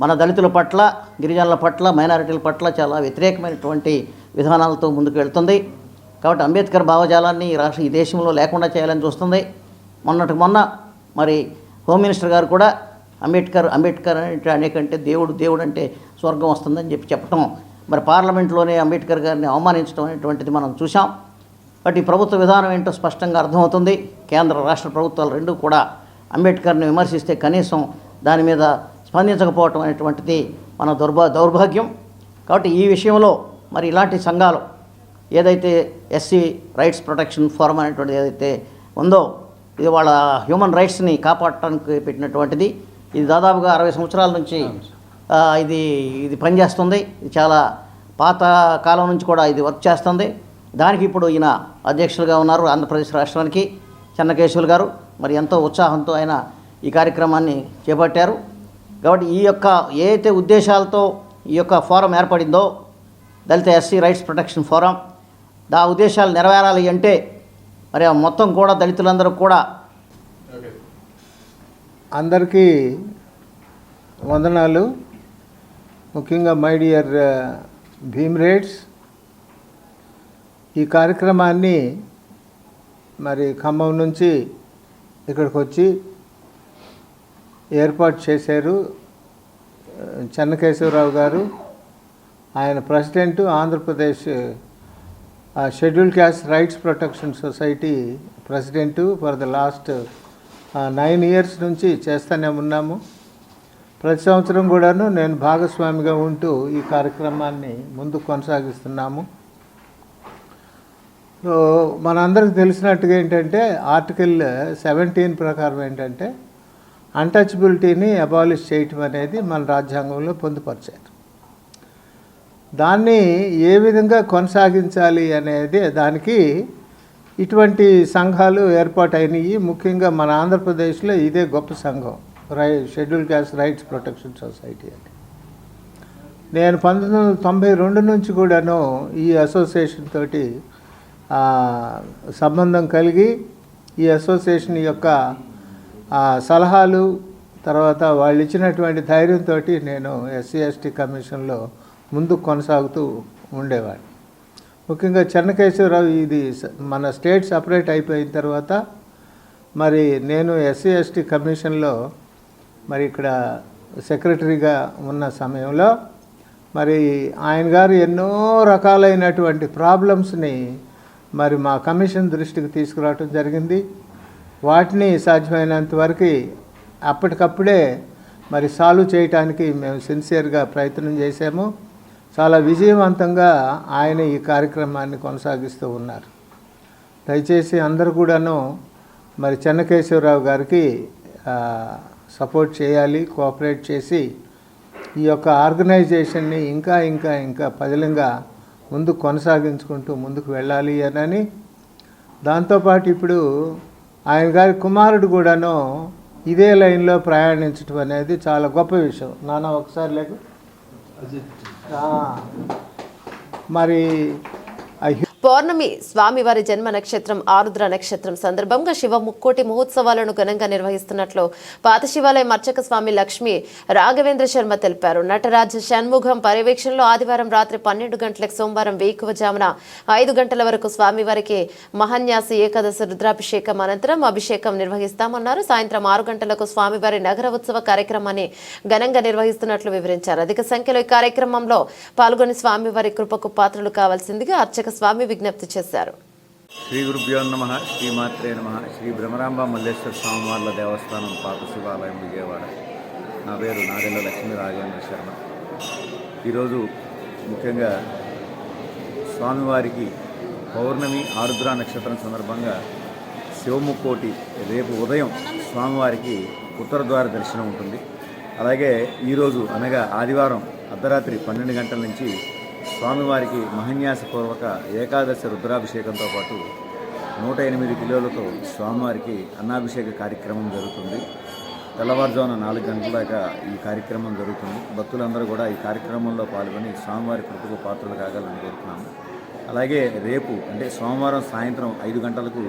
మన దళితుల పట్ల, గిరిజనుల పట్ల, మైనారిటీల పట్ల చాలా వ్యతిరేకమైనటువంటి విధానాలతో ముందుకు వెళ్తుంది. కాబట్టి అంబేద్కర్ భావజాలాన్ని ఈ దేశంలో లేకుండా చేయాలని చూస్తుంది. మొన్న మరి హోమ్ మినిస్టర్ గారు కూడా అంబేద్కర్ అనేకంటే దేవుడు అంటే స్వర్గం వస్తుందని చెప్పటం, మరి పార్లమెంట్లోనే అంబేద్కర్ గారిని అవమానించడం అనేటువంటిది మనం చూసాం. కాబట్టి ఈ ప్రభుత్వ విధానం ఏంటో స్పష్టంగా అర్థమవుతుంది. కేంద్ర రాష్ట్ర ప్రభుత్వాలు రెండూ కూడా అంబేద్కర్ని విమర్శిస్తే కనీసం దాని మీద స్పందించకపోవటం అనేటువంటిది మన దౌర్భాగ్యం. కాబట్టి ఈ విషయంలో మరి ఇలాంటి సంఘాలు ఏదైతే ఎస్సీ రైట్స్ ప్రొటెక్షన్ ఫోరం అనేటువంటిది ఏదైతే ఉందో, ఇది వాళ్ళ హ్యూమన్ రైట్స్ని కాపాడటానికి పెట్టినటువంటిది. ఇది దాదాపుగా 60 సంవత్సరాల నుంచి ఇది పనిచేస్తుంది. ఇది చాలా పాత కాలం నుంచి కూడా ఇది వర్క్ చేస్తుంది. దానికి ఇప్పుడు ఈయన అధ్యక్షులుగా ఉన్నారు ఆంధ్రప్రదేశ్ రాష్ట్రానికి, చెన్నకేశవులు గారు. మరి ఎంతో ఉత్సాహంతో ఆయన ఈ కార్యక్రమాన్ని చేపట్టారు. కాబట్టి ఈ యొక్క ఏదైతే ఉద్దేశాలతో ఈ యొక్క ఫోరం ఏర్పడిందో, దళిత ఎస్సీ రైట్స్ ప్రొటెక్షన్ ఫోరం, ఆ ఉద్దేశాలు నెరవేరాలి అంటే మరి మొత్తం కూడా దళితులందరూ కూడా అందరికీ వందనాలు. ముఖ్యంగా మై డియర్ భీమ్రేడ్స్, ఈ కార్యక్రమాన్ని మరి ఖమ్మం నుంచి ఇక్కడికి వచ్చి ఏర్పాటు చేశారు చెన్నకేశవరావు గారు. ఆయన president, Andhra Pradesh schedule caste rights protection society president for the last 9 years నుంచి చేస్తూనే ఉన్నాము. ప్రతి సంవత్సరం కూడాను నేను భాగస్వామిగా ఉంటూ ఈ కార్యక్రమాన్ని ముందుకు కొనసాగిస్తున్నాము. సో మనందరికి తెలిసినట్టుగా ఏంటంటే ఆర్టికల్ 17 ప్రకారం ఏంటంటే అన్టచబిలిటీని అబాలిష్ చేయటం అనేది మన రాజ్యాంగంలో పొందుపరిచారు. దాన్ని ఏ విధంగా కొనసాగించాలి అనేది దానికి ఇటువంటి సంఘాలు ఏర్పాటైనవి. ముఖ్యంగా మన ఆంధ్రప్రదేశ్లో ఇదే గొప్ప సంఘం, schedule caste rights protection society అని. నేను 1992 నుంచి కూడాను ఈ అసోసియేషన్ తోటి సంబంధం కలిగి ఈ అసోసియేషన్ యొక్క సలహాలు, తర్వాత వాళ్ళు ఇచ్చినటువంటి ధైర్యంతో నేను ఎస్సీ ఎస్టీ కమిషన్లో ముందుకు కొనసాగుతూ ఉండేవాడిని. ముఖ్యంగా చెన్నకేశవరావు ఇది మన స్టేట్ సపరేట్ అయిపోయిన తర్వాత మరి నేను ఎస్సీ ఎస్టీ కమిషన్లో మరి ఇక్కడ సెక్రటరీగా ఉన్న సమయంలో మరి ఆయన గారు ఎన్నో రకాలైనటువంటి ప్రాబ్లమ్స్ని మరి మా కమిషన్ దృష్టికి తీసుకురావటం జరిగింది. వాటిని సాధ్యమైనంత వరకు అప్పటికప్పుడే మరి సాల్వ్ చేయటానికి మేము సిన్సియర్గా ప్రయత్నం చేశాము. చాలా విజయవంతంగా ఆయన ఈ కార్యక్రమాన్ని కొనసాగిస్తూ ఉన్నారు. దయచేసి అందరూ కూడాను మరి చెన్నకేశవరావు గారికి సపోర్ట్ చేయాలి, కోఆపరేట్ చేసి ఈ యొక్క ఆర్గనైజేషన్ని ఇంకా పదిలంగా ముందుకు కొనసాగించుకుంటూ ముందుకు వెళ్ళాలి అని. దాంతోపాటు ఇప్పుడు ఆయన గారి కుమారుడు కూడాను ఇదే లైన్లో ప్రయాణించడం అనేది చాలా గొప్ప విషయం. నాన్న ఒకసారి లేకు మరి పౌర్ణమి స్వామివారి జన్మ నక్షత్రం ఆరుద్ర నక్షత్రం సందర్భంగా శివ ముక్కోటి మహోత్సవాలను ఘనంగా నిర్వహిస్తున్నట్లు పాత శివాలయం అర్చక స్వామి లక్ష్మీ రాఘవేంద్ర శర్మ తెలిపారు. నటరాజ షణ్ముఖం పర్యవేక్షణలో ఆదివారం రాత్రి 12 గంటలకు, సోమవారం వేకువజామున 5 గంటల వరకు స్వామివారికి మహాన్యాసి ఏకాదశి రుద్రాభిషేకం అనంతరం అభిషేకం నిర్వహిస్తామన్నారు. సాయంత్రం 6 గంటలకు స్వామివారి నగర ఉత్సవ కార్యక్రమాన్ని ఘనంగా నిర్వహిస్తున్నట్లు వివరించారు. అధిక సంఖ్యలో ఈ కార్యక్రమంలో పాల్గొని స్వామివారి కృపకు పాత్రలు కావాల్సిందిగా అర్చక స్వామి విజ్ఞప్తి చేశారు. శ్రీ గురుభ్యో నమః, శ్రీమాత్రే నమః. శ్రీ భ్రమరాంబ మల్లేశ్వర స్వామివార్ల దేవస్థానం పాత శివాలయం విజయవాడ. నా పేరు నాదెల్ల లక్ష్మీ రాఘవేంద్ర శర్మ. ఈరోజు ముఖ్యంగా స్వామివారికి పౌర్ణమి ఆరుద్ర నక్షత్రం సందర్భంగా శివముక్కోటి రేపు ఉదయం స్వామివారికి ఉత్తర ద్వార దర్శనం ఉంటుంది. అలాగే ఈరోజు అనగా ఆదివారం అర్ధరాత్రి 12 గంటల నుంచి స్వామివారికి మహన్యాసపూర్వక ఏకాదశి రుద్రాభిషేకంతో పాటు 108 కిలోలతో స్వామివారికి అన్నాభిషేక కార్యక్రమం జరుగుతుంది. తెల్లవారుజామున 4 గంటల దాకా ఈ కార్యక్రమం జరుగుతుంది. భక్తులందరూ కూడా ఈ కార్యక్రమంలో పాల్గొని స్వామివారి కృపకు పాత్రలు కాగలని కోరుతున్నాము. అలాగే రేపు అంటే సోమవారం సాయంత్రం 5 గంటలకు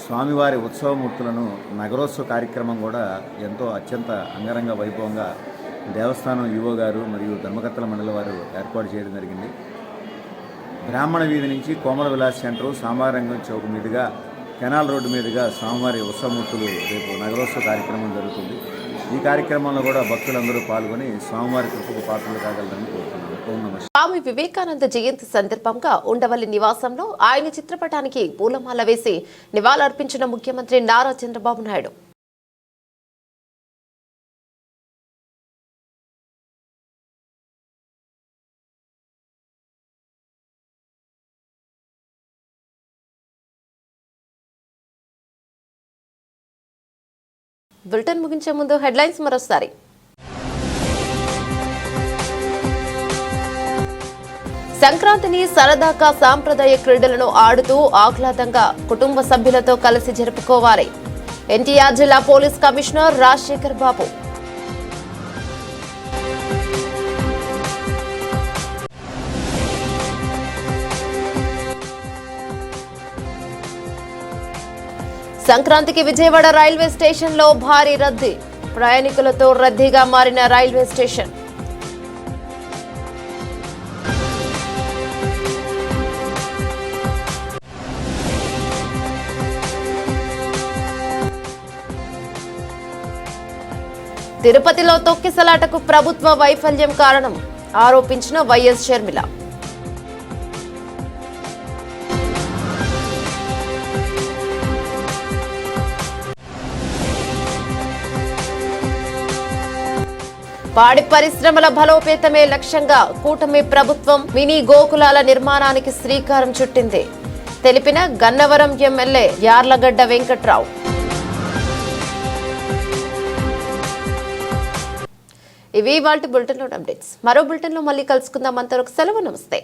స్వామివారి ఉత్సవమూర్తులను నగరోత్సవ కార్యక్రమం కూడా ఎంతో అత్యంత అంగరంగ వైభవంగా దేవస్థానం ఈవో గారు మరియు ధర్మకర్తల మండలి వారు ఏర్పాటు చేయడం జరిగింది. బ్రాహ్మణ వీధి నుంచి కోమల విలాస్ సెంటర్ సామారంగం చౌక్ మీదుగా కెనాల్ రోడ్డు మీదుగా స్వామివారి ఉత్సవమూర్తులు రేపు నగరోత్సవ కార్యక్రమం జరుగుతుంది. ఈ కార్యక్రమంలో కూడా భక్తులందరూ పాల్గొని స్వామివారి కృపకు పాత్రలు కాగలరని కోరుతున్నాను. స్వామి వివేకానంద జయంతి సందర్భంగా ఉండవల్లి నివాసంలో ఆయన చిత్రపటానికి పూలమాల వేసి నివాళులర్పించిన ముఖ్యమంత్రి నారా చంద్రబాబు నాయుడు. బులెటిన్ ముగించే ముందు హెడ్లైన్స్ మరోసారి. సంక్రాంతిని సరదాగా సాంప్రదాయ క్రీడలను ఆడుతూ ఆహ్లాదంగా కుటుంబ సభ్యులతో కలిసి జరుపుకోవాలి. ఎన్టీఆర్ జిల్లా పోలీస్ కమిషనర్ రాజశేఖర్ బాబు. సంక్రాంతికి విజయవాడ రైల్వే స్టేషన్లో భారీ రద్దీ. ప్రయాణికులతో రద్దీగా మారిన రైల్వే స్టేషన్. తిరుపతిలో తొక్కిసలాటకు ప్రభుత్వ వైఫల్యం కారణం ఆరోపించిన వైఎస్ షర్మిల. పాడి పరిశ్రమల బలోపేతమే లక్ష్యంగా కూటమి ప్రభుత్వం మినీ గోకులాల నిర్మాణానికి శ్రీకారం చుట్టింది తెలిపిన గన్నవరం ఎమ్మెల్యే యార్లగడ్డ వెంకట్రావు. ఇవి ఇవాల్టి బులెటిన్లో అప్డేట్స్. మరో బులెటిన్లో మళ్ళీ కలుసుకుందాం. అంతవరకు సెలవు. నమస్తే.